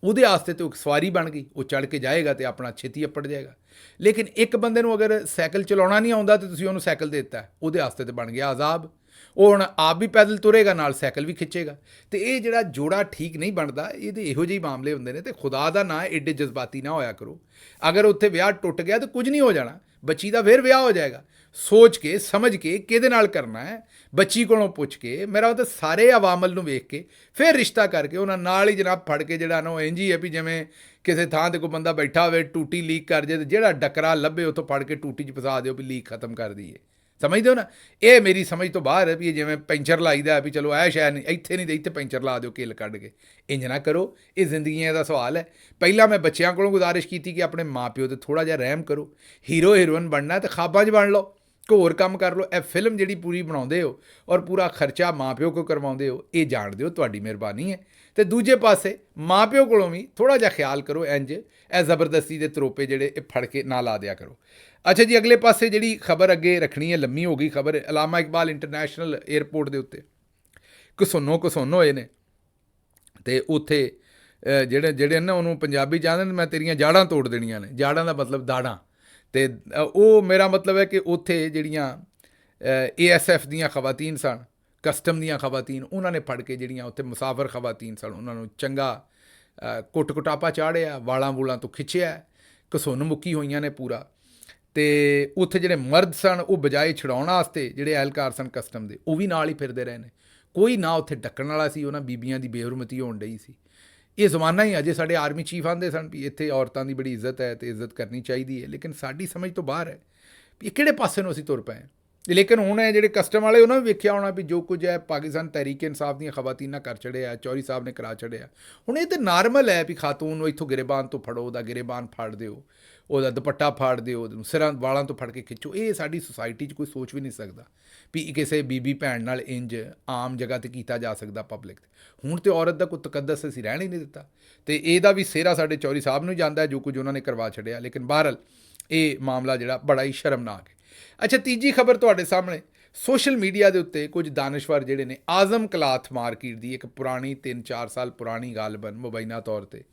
ਉਹਦੇ ਵਾਸਤੇ ਤਾਂ ਇੱਕ ਸਵਾਰੀ ਬਣ ਗਈ, ਉਹ ਚੜ੍ਹ ਕੇ ਜਾਏਗਾ ਤੇ ਆਪਣਾ ਛੇਤੀ ਅੱਪੜ ਜਾਏਗਾ। ਲੇਕਿਨ ਇੱਕ ਬੰਦੇ ਨੂੰ ਅਗਰ ਸਾਈਕਲ ਚਲਾਉਣਾ ਨਹੀਂ ਆਉਂਦਾ ਤੇ ਤੁਸੀਂ ਉਹਨੂੰ ਸਾਈਕਲ ਦੇ ਦਿੱਤਾ, ਉਹਦੇ ਵਾਸਤੇ ਤਾਂ ਬਣ ਗਿਆ ਅਜ਼ਾਬ। ਉਹ ਹੁਣ ਆਪ ਵੀ ਪੈਦਲ ਤੁਰੇਗਾ, ਨਾਲ ਸਾਈਕਲ ਵੀ ਖਿੱਚੇਗਾ। ਤੇ ਇਹ ਜਿਹੜਾ ਜੋੜਾ ਠੀਕ ਨਹੀਂ ਬਣਦਾ, ਇਹਦੇ ਇਹੋ ਜਿਹੇ ਮਾਮਲੇ ਹੁੰਦੇ ਨੇ। ਤੇ ਖੁਦਾ ਦਾ ਨਾਂ ਏਡੇ ਜਜ਼ਬਾਤੀ ਨਾ ਹੋਇਆ ਕਰੋ। ਅਗਰ ਉੱਥੇ ਵਿਆਹ ਟੁੱਟ ਗਿਆ ਤਾਂ ਕੁਝ ਨਹੀਂ ਹੋ ਜਾਣਾ, ਬੱਚੀ ਦਾ ਫਿਰ ਵਿਆਹ ਹੋ ਜਾਏਗਾ। ਸੋਚ ਕੇ ਸਮਝ ਕੇ ਕਿਹਦੇ ਨਾਲ ਕਰਨਾ ਹੈ, ਬੱਚੀ ਕੋਲੋਂ ਪੁੱਛ ਕੇ, ਮੇਰਾ ਉਹ ਤਾਂ ਸਾਰੇ ਅਵਾਮਲ ਨੂੰ ਵੇਖ ਕੇ ਫਿਰ ਰਿਸ਼ਤਾ ਕਰਕੇ ਉਹਨਾਂ ਨਾਲ ਹੀ ਜਨਾਬ ਫੜ ਕੇ ਜਿਹੜਾ ਨਾ ਉਹ ਇੰਝ ਹੀ ਹੈ ਵੀ ਜਿਵੇਂ ਕਿਸੇ ਥਾਂ 'ਤੇ ਕੋਈ ਬੰਦਾ ਬੈਠਾ ਹੋਵੇ, ਟੂਟੀ ਲੀਕ ਕਰ ਜਾਏ ਤੇ ਜਿਹੜਾ ਡੱਕਰਾ ਲੱਭੇ ਉੱਥੋਂ ਫੜ ਕੇ ਟੂਟੀ 'ਚ ਫਸਾ ਦਿਓ ਵੀ ਲੀਕ ਖਤਮ ਕਰ ਦਈਏ। ਸਮਝਦੇ ਹੋ ਨਾ, ਇਹ ਮੇਰੀ ਸਮਝ ਤੋਂ ਬਾਹਰ ਹੈ ਵੀ ਇਹ ਜਿਵੇਂ ਪੈਂਚਰ ਲਾਈਦਾ ਵੀ ਚਲੋ ਇਹ ਸ਼ਾਇਦ ਨਹੀਂ, ਇੱਥੇ ਨਹੀਂ ਤੇ ਇੱਥੇ ਪੈਂਚਰ ਲਾ ਦਿਓ ਕਿੱਲ ਕੱਢ ਕੇ। ਇੰਝ ਨਾ ਕਰੋ, ਇਹ ਜ਼ਿੰਦਗੀਆਂ ਦਾ ਸਵਾਲ ਹੈ। ਪਹਿਲਾਂ ਮੈਂ ਬੱਚਿਆਂ ਕੋਲੋਂ ਗੁਜ਼ਾਰਿਸ਼ ਕੀਤੀ ਕਿ ਆਪਣੇ ਮਾਂ ਪਿਓ 'ਤੇ ਥੋੜ੍ਹਾ ਜਿਹਾ ਰਹਿਮ ਕਰੋ। ਹੀਰੋ ਹੀਰੋਇਨ ਬਣਨਾ ਤਾਂ ਖਾਬਾਂ 'ਚ ਬਣ ਲਓ, ਕੋਈ ਹੋਰ ਕੰਮ ਕਰ ਲਓ, ਇਹ ਫਿਲਮ ਜਿਹੜੀ ਪੂਰੀ ਬਣਾਉਂਦੇ ਹੋ ਔਰ ਪੂਰਾ ਖਰਚਾ ਮਾਂ ਪਿਓ ਕੋ ਕਰਵਾਉਂਦੇ ਹੋ, ਇਹ ਜਾਣ ਦਿਓ, ਤੁਹਾਡੀ ਮਿਹਰਬਾਨੀ ਹੈ। ਤੇ ਦੂਜੇ ਪਾਸੇ ਮਾਂ ਪਿਓ ਕੋਲੋਂ ਵੀ ਥੋੜ੍ਹਾ ਜਿਹਾ ਖਿਆਲ ਕਰੋ, ਇੰਜ ਇਹ ਜ਼ਬਰਦਸਤੀ ਦੇ ਤਰੋਪੇ ਜਿਹੜੇ ਇਹ ਫੜ ਕੇ ਨਾ ਲਾ ਦਿਆ ਕਰੋ। ਅੱਛਾ ਜੀ, ਅਗਲੇ ਪਾਸੇ ਜਿਹੜੀ ਖਬਰ ਅੱਗੇ ਰੱਖਣੀ ਹੈ, ਲੰਮੀ ਹੋ ਗਈ ਖਬਰ, ਅਲਾਮਾ ਇਕਬਾਲ ਇੰਟਰਨੈਸ਼ਨਲ ਏਅਰਪੋਰਟ ਦੇ ਉੱਤੇ ਕਸੋਨੋ ਹੋਏ ਨੇ, ਤੇ ਉੱਥੇ ਜਿਹੜੇ ਨਾ ਉਹਨੂੰ ਪੰਜਾਬੀ ਚਾਹੁੰਦੇ ਨੇ ਮੈਂ ਤੇਰੀਆਂ ਜਾੜਾਂ ਤੋੜ ਦੇਣੀਆਂ ਨੇ, ਜਾੜਾਂ ਦਾ ਮਤਲਬ ਦਾੜਾਂ, ਤੇ ਉਹ ਮੇਰਾ ਮਤਲਬ ਹੈ ਕਿ ਉੱਥੇ ਜਿਹੜੀਆਂ ASF ਦੀਆਂ ਖਵਾਤੀਨ ਸਨ, ਕਸਟਮ ਦੀਆਂ ਖਵਾਤੀਨ, ਉਹਨਾਂ ਨੇ ਫੜ ਕੇ ਜਿਹੜੀਆਂ ਉੱਥੇ ਮੁਸਾਫਰ ਖਵਾਤੀਨ ਸਨ ਉਹਨਾਂ ਨੂੰ ਚੰਗਾ ਕੁੱਟਾਪਾ ਚਾੜਿਆ, ਵਾਲਾਂ ਵੂਲਾਂ ਤੋਂ ਖਿੱਚਿਆ, ਘਸੁੰਨ ਮੁੱਕੀ ਹੋਈਆਂ ਨੇ ਪੂਰਾ। ਤੇ ਉੱਥੇ ਜਿਹੜੇ ਮਰਦ ਸਨ ਉਹ ਬਜਾਏ ਛਡਾਉਣ ਵਾਸਤੇ ਜਿਹੜੇ ਐਹਲਕਾਰ ਸਨ ਕਸਟਮ ਦੇ, ਉਹ ਵੀ ਨਾਲ ਹੀ ਫਿਰਦੇ ਰਹੇ ਨੇ, ਕੋਈ ਨਾ ਉੱਥੇ ਡੱਕਣ ਵਾਲਾ ਸੀ, ਉਹਨਾਂ ਬੀਬੀਆਂ ਦੀ ਬੇਹਰਮਤੀ ਹੋਣ ਡਈ ਸੀ। ਇਹ ਜ਼ਮਾਨਾ ਹੀ ਅਜੇ ਸਾਡੇ ਆਰਮੀ ਚੀਫ ਆਂਦੇ ਸਨ ਵੀ ਇੱਥੇ ਔਰਤਾਂ ਦੀ ਬੜੀ ਇੱਜ਼ਤ ਹੈ ਅਤੇ ਇੱਜ਼ਤ ਕਰਨੀ ਚਾਹੀਦੀ ਹੈ, ਲੇਕਿਨ ਸਾਡੀ ਸਮਝ ਤੋਂ ਬਾਹਰ ਹੈ ਵੀ ਕਿਹੜੇ ਪਾਸੇ ਨੂੰ ਅਸੀਂ ਤੁਰ ਪਏ। ਲੇਕਿਨ ਹੁਣ ਇਹ ਜਿਹੜੇ ਕਸਟਮ ਵਾਲੇ ਉਹਨਾਂ ਵੀ ਵੇਖਿਆ ਹੋਣਾ ਵੀ ਜੋ ਕੁਝ ਹੈ ਪਾਕਿਸਤਾਨ ਤਹਿਰੀਕ ਇਨਸਾਫ ਦੀਆਂ ਖਵਾਤੀਨਾਂ ਕਰ ਛੜਿਆ, ਚੌਧਰੀ ਸਾਹਿਬ ਨੇ ਕਰਾ ਛੜਿਆ। ਹੁਣ ਇਹ ਤਾਂ ਨਾਰਮਲ ਹੈ ਵੀ ਖਾਤੂਨ ਨੂੰ ਇੱਥੋਂ ਗਿਰੇਬਾਨ ਤੋਂ ਫੜੋ, ਉਹਦਾ ਗਿਰੇਬਾਨ ਫਾੜ ਦਿਓ, ਉਹਦਾ ਦੁਪੱਟਾ ਫਾੜ ਦਿਓ, ਉਹਨੂੰ ਸਿਰਾਂ ਵਾਲਾਂ ਤੋਂ ਫੜ ਕੇ ਖਿੱਚੋ। ਇਹ ਸਾਡੀ ਸੁਸਾਇਟੀ 'ਚ ਕੋਈ ਸੋਚ ਵੀ ਨਹੀਂ ਸਕਦਾ ਵੀ ਕਿਸੇ ਬੀਬੀ ਭੈਣ ਨਾਲ ਇੰਜ ਆਮ ਜਗ੍ਹਾ 'ਤੇ ਕੀਤਾ ਜਾ ਸਕਦਾ ਪਬਲਿਕ 'ਤੇ। ਹੁਣ ਤਾਂ ਔਰਤ ਦਾ ਕੋਈ ਤਕੱਦਸ ਅਸੀਂ ਰਹਿਣ ਹੀ ਨਹੀਂ ਦਿੱਤਾ, ਅਤੇ ਇਹਦਾ ਵੀ ਸਿਹਰਾ ਸਾਡੇ ਚੌਧਰੀ ਸਾਹਿਬ ਨੂੰ ਜਾਂਦਾ ਜੋ ਕੁਝ ਉਹਨਾਂ ਨੇ ਕਰਵਾ ਛੱਡਿਆ। ਲੇਕਿਨ ਬਹਰਹਾਲ ਇਹ ਮਾਮਲਾ ਜਿਹੜਾ ਬੜਾ ਹੀ ਸ਼ਰਮਨਾਕ ਹੈ। ਅੱਛਾ, ਤੀਜੀ ਖਬਰ ਤੁਹਾਡੇ ਸਾਹਮਣੇ, ਸੋਸ਼ਲ ਮੀਡੀਆ ਦੇ ਉੱਤੇ ਕੁਝ ਦਾਨਸ਼ਵਰ ਜਿਹੜੇ ਨੇ ਆਜ਼ਮ ਕਲਾਥ ਮਾਰਕੀਟ ਦੀ ਇੱਕ ਪੁਰਾਣੀ 3-4 ਸਾਲ ਪੁਰਾਣੀ ਗਾਲਬਨ ਮੁਬੈਨਾ ਤੌਰ 'ਤੇ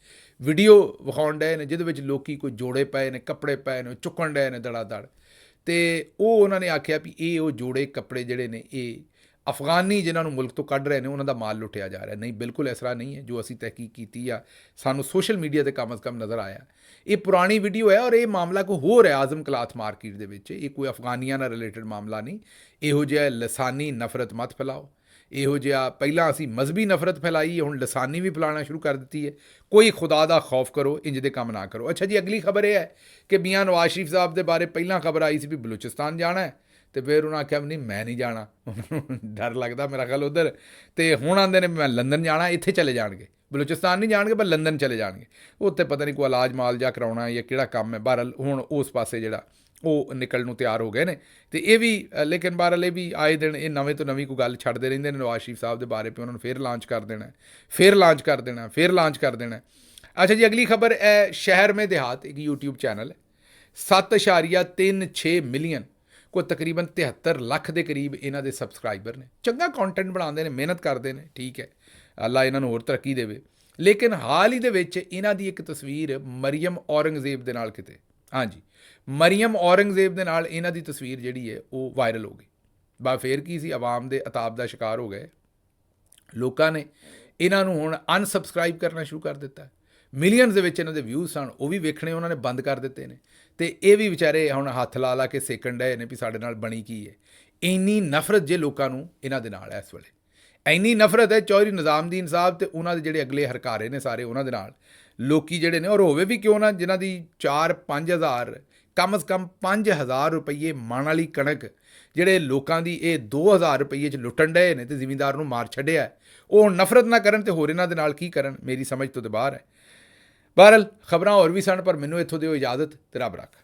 ਵੀਡੀਓ ਵਿਖਾਉਣ ਡਏ ਨੇ, ਜਿਹਦੇ ਵਿੱਚ ਲੋਕੀ ਕੋਈ ਜੋੜੇ ਪਏ ਨੇ, ਕੱਪੜੇ ਪਏ ਨੇ, ਚੁੱਕਣ ਡਏ ਨੇ ਦੜਾ ਦੜ, ਅਤੇ ਉਹ ਉਹਨਾਂ ਨੇ ਆਖਿਆ ਵੀ ਇਹ ਉਹ ਜੋੜੇ ਕੱਪੜੇ ਜਿਹੜੇ ਨੇ ਇਹ ਅਫਗਾਨੀ ਜਿਨ੍ਹਾਂ ਨੂੰ ਮੁਲਕ ਤੋਂ ਕੱਢ ਰਹੇ ਨੇ ਉਹਨਾਂ ਦਾ ਮਾਲ ਲੁੱਟਿਆ ਜਾ ਰਿਹਾ। ਨਹੀਂ, ਬਿਲਕੁਲ ਇਸ ਤਰ੍ਹਾਂ ਨਹੀਂ ਹੈ। ਜੋ ਅਸੀਂ ਤਹਿਕੀਕ ਕੀਤੀ ਆ, ਸਾਨੂੰ ਸੋਸ਼ਲ ਮੀਡੀਆ 'ਤੇ ਕਮ ਅਜ਼ ਕਮ ਨਜ਼ਰ ਆਇਆ, ਇਹ ਪੁਰਾਣੀ ਵੀਡੀਓ ਹੈ ਔਰ ਇਹ ਮਾਮਲਾ ਕੋਈ ਹੋਰ ਹੈ ਆਜ਼ਮ ਕਲਾਥ ਮਾਰਕੀਟ ਦੇ ਵਿੱਚ। ਇਹ ਕੋਈ ਅਫਗਾਨੀਆਂ ਨਾਲ ਰਿਲੇਟਡ ਮਾਮਲਾ ਨਹੀਂ। ਇਹੋ ਜਿਹਾ ਲਸਾਨੀ ਨਫ਼ਰਤ ਮਤ ਫੈਲਾਓ। ਇਹੋ ਜਿਹਾ ਪਹਿਲਾਂ ਅਸੀਂ ਮਜ਼ਹਬੀ ਨਫ਼ਰਤ ਫੈਲਾਈ, ਹੁਣ ਲਸਾਨੀ ਵੀ ਫੈਲਾਉਣਾ ਸ਼ੁਰੂ ਕਰ ਦਿੱਤੀ ਹੈ। ਕੋਈ ਖੁਦਾ ਦਾ ਖੌਫ ਕਰੋ, ਇੰਜ ਦੇ ਕੰਮ ਨਾ ਕਰੋ। ਅੱਛਾ ਜੀ, ਅਗਲੀ ਖਬਰ ਇਹ ਹੈ ਕਿ ਮੀਆਂ ਨਵਾਜ਼ ਸ਼ਰੀਫ ਸਾਹਿਬ ਦੇ ਬਾਰੇ ਪਹਿਲਾਂ ਖਬਰ ਆਈ ਸੀ ਵੀ ਬਲੂਚਿਸਤਾਨ ਜਾਣਾ ਹੈ, ਅਤੇ ਫਿਰ ਉਹਨਾਂ ਆਖਿਆ ਨਹੀਂ ਮੈਂ ਨਹੀਂ ਜਾਣਾ, ਉਹਨਾਂ ਨੂੰ ਡਰ ਲੱਗਦਾ ਮੇਰਾ ਖਿਆਲ ਉੱਧਰ, ਅਤੇ ਹੁਣ ਆਉਂਦੇ ਨੇ ਮੈਂ ਲੰਦਨ ਜਾਣਾ, ਇੱਥੇ ਚਲੇ ਜਾਣਗੇ, ਬਲੂਚਿਸਤਾਨ ਨਹੀਂ ਜਾਣਗੇ ਪਰ ਲੰਦਨ ਚਲੇ ਜਾਣਗੇ। ਉੱਥੇ ਪਤਾ ਨਹੀਂ ਕੋਈ ਇਲਾਜ ਮਾਲਜਾ ਕਰਾਉਣਾ ਜਾਂ ਕਿਹੜਾ ਕੰਮ ਹੈ। ਬਹਰਹਾਲ ਹੁਣ ਉਸ ਪਾਸੇ ਜਿਹੜਾ ਉਹ ਨਿਕਲਣ ਨੂੰ ਤਿਆਰ ਹੋ ਗਏ ਨੇ, ਅਤੇ ਇਹ ਵੀ ਲੇਕਿਨ ਬਹਰਹਾਲ ਇਹ ਵੀ ਆਏ ਦਿਨ ਇਹ ਨਵੇਂ ਤੋਂ ਨਵੀਂ ਕੋਈ ਗੱਲ ਛੱਡਦੇ ਰਹਿੰਦੇ ਨੇ ਨਵਾਜ਼ ਸ਼ਰੀਫ ਸਾਹਿਬ ਦੇ ਬਾਰੇ ਵੀ ਉਹਨਾਂ ਨੂੰ ਫਿਰ ਲਾਂਚ ਕਰ ਦੇਣਾ, ਫਿਰ ਲਾਂਚ ਕਰ ਦੇਣਾ, ਫਿਰ ਲਾਂਚ ਕਰ ਦੇਣਾ। ਅੱਛਾ ਜੀ, ਅਗਲੀ ਖਬਰ ਹੈ ਸ਼ਹਿਰ ਮੇਂ ਦਿਹਾਤ, ਇੱਕ YouTube ਚੈਨਲ ਹੈ, 7.36 ਮਿਲੀਅਨ, ਕੋਈ ਤਕਰੀਬਨ 73 ਲੱਖ ਦੇ ਕਰੀਬ ਇਹਨਾਂ ਦੇ ਸਬਸਕ੍ਰਾਈਬਰ ਨੇ। ਚੰਗਾ ਕੰਟੈਂਟ ਬਣਾਉਂਦੇ ਨੇ, ਮਿਹਨਤ ਕਰਦੇ ਨੇ, ਠੀਕ ਹੈ, ਅੱਲਾ ਇਹਨਾਂ ਨੂੰ ਹੋਰ ਤਰੱਕੀ ਦੇਵੇ। ਲੇਕਿਨ ਹਾਲ ਹੀ ਦੇ ਵਿੱਚ ਇਹਨਾਂ ਦੀ ਇੱਕ ਤਸਵੀਰ ਮਰੀਮ ਔਰੰਗਜ਼ੇਬ ਦੇ ਨਾਲ ਕਿਤੇ, ਹਾਂਜੀ, ਮਰੀਮ ਔਰੰਗਜ਼ੇਬ ਦੇ ਨਾਲ ਇਹਨਾਂ ਦੀ ਤਸਵੀਰ ਜਿਹੜੀ ਹੈ ਉਹ ਵਾਇਰਲ ਹੋ ਗਈ। ਬਾ ਫੇਰ ਕੀ ਸੀ, ਆਵਾਮ ਦੇ ਅਤਾਬ ਦਾ ਸ਼ਿਕਾਰ ਹੋ ਗਏ ਲੋਕਾਂ ਨੇ, ਇਹਨਾਂ ਨੂੰ ਹੁਣ ਅਨਸਬਸਕ੍ਰਾਈਬ ਕਰਨਾ ਸ਼ੁਰੂ ਕਰ ਦਿੱਤਾ। ਮਿਲੀਅਨਸ ਦੇ ਵਿੱਚ ਇਹਨਾਂ ਦੇ ਵਿਊਜ਼ ਸਨ, ਉਹ ਵੀ ਵੇਖਣੇ ਉਹਨਾਂ ਨੇ ਬੰਦ ਕਰ ਦਿੱਤੇ ਨੇ, ਅਤੇ ਇਹ ਵੀ ਵਿਚਾਰੇ ਹੁਣ ਹੱਥ ਲਾ ਲਾ ਕੇ ਸੇਕਣ ਡਏ ਨੇ ਵੀ ਸਾਡੇ ਨਾਲ ਬਣੀ ਕੀ ਹੈ। ਇੰਨੀ ਨਫ਼ਰਤ ਜੇ ਲੋਕਾਂ ਨੂੰ ਇਹਨਾਂ ਦੇ ਨਾਲ ਇਸ ਵੇਲੇ, ਇੰਨੀ ਨਫ਼ਰਤ ਹੈ ਚੌਧਰੀ ਨਿਜ਼ਾਮਦੀਨ ਸਾਹਿਬ ਅਤੇ ਉਹਨਾਂ ਦੇ ਜਿਹੜੇ ਅਗਲੇ ਹਰਕਾਰੇ ਨੇ ਸਾਰੇ ਉਹਨਾਂ ਦੇ ਨਾਲ, ਲੋਕੀ ਜਿਹੜੇ ਨੇ, ਔਰ ਹੋਵੇ ਵੀ ਕਿਉਂ ਨਾ ਜਿਨ੍ਹਾਂ ਦੀ 4-5 ਹਜ਼ਾਰ, ਕਮ ਅਜ਼ ਕਮ 5,000 ਰੁਪਈਏ ਮਣ ਵਾਲੀ ਕਣਕ ਜਿਹੜੇ ਲੋਕਾਂ ਦੀ ਇਹ 2,000 ਰੁਪਈਏ 'ਚ ਲੁੱਟਣ ਡਏ ਨੇ ਅਤੇ ਜ਼ਿਮੀਂਦਾਰ ਨੂੰ ਮਾਰ ਛੱਡਿਆ, ਉਹ ਨਫ਼ਰਤ ਨਾ ਕਰਨ ਅਤੇ ਹੋਰ ਇਹਨਾਂ ਦੇ ਨਾਲ ਕੀ ਕਰਨ, ਮੇਰੀ ਸਮਝ ਤੋਂ ਤਾਂ ਬਾਹਰ ਹੈ। ਬਹਰਹਾਲ ਖਬਰਾਂ ਹੋਰ ਵੀ ਸਨ, ਪਰ ਮੈਨੂੰ ਇੱਥੋਂ ਦਿਓ ਇਜਾਜ਼ਤ, ਤੇ ਰੱਬ ਰੱਖਾ।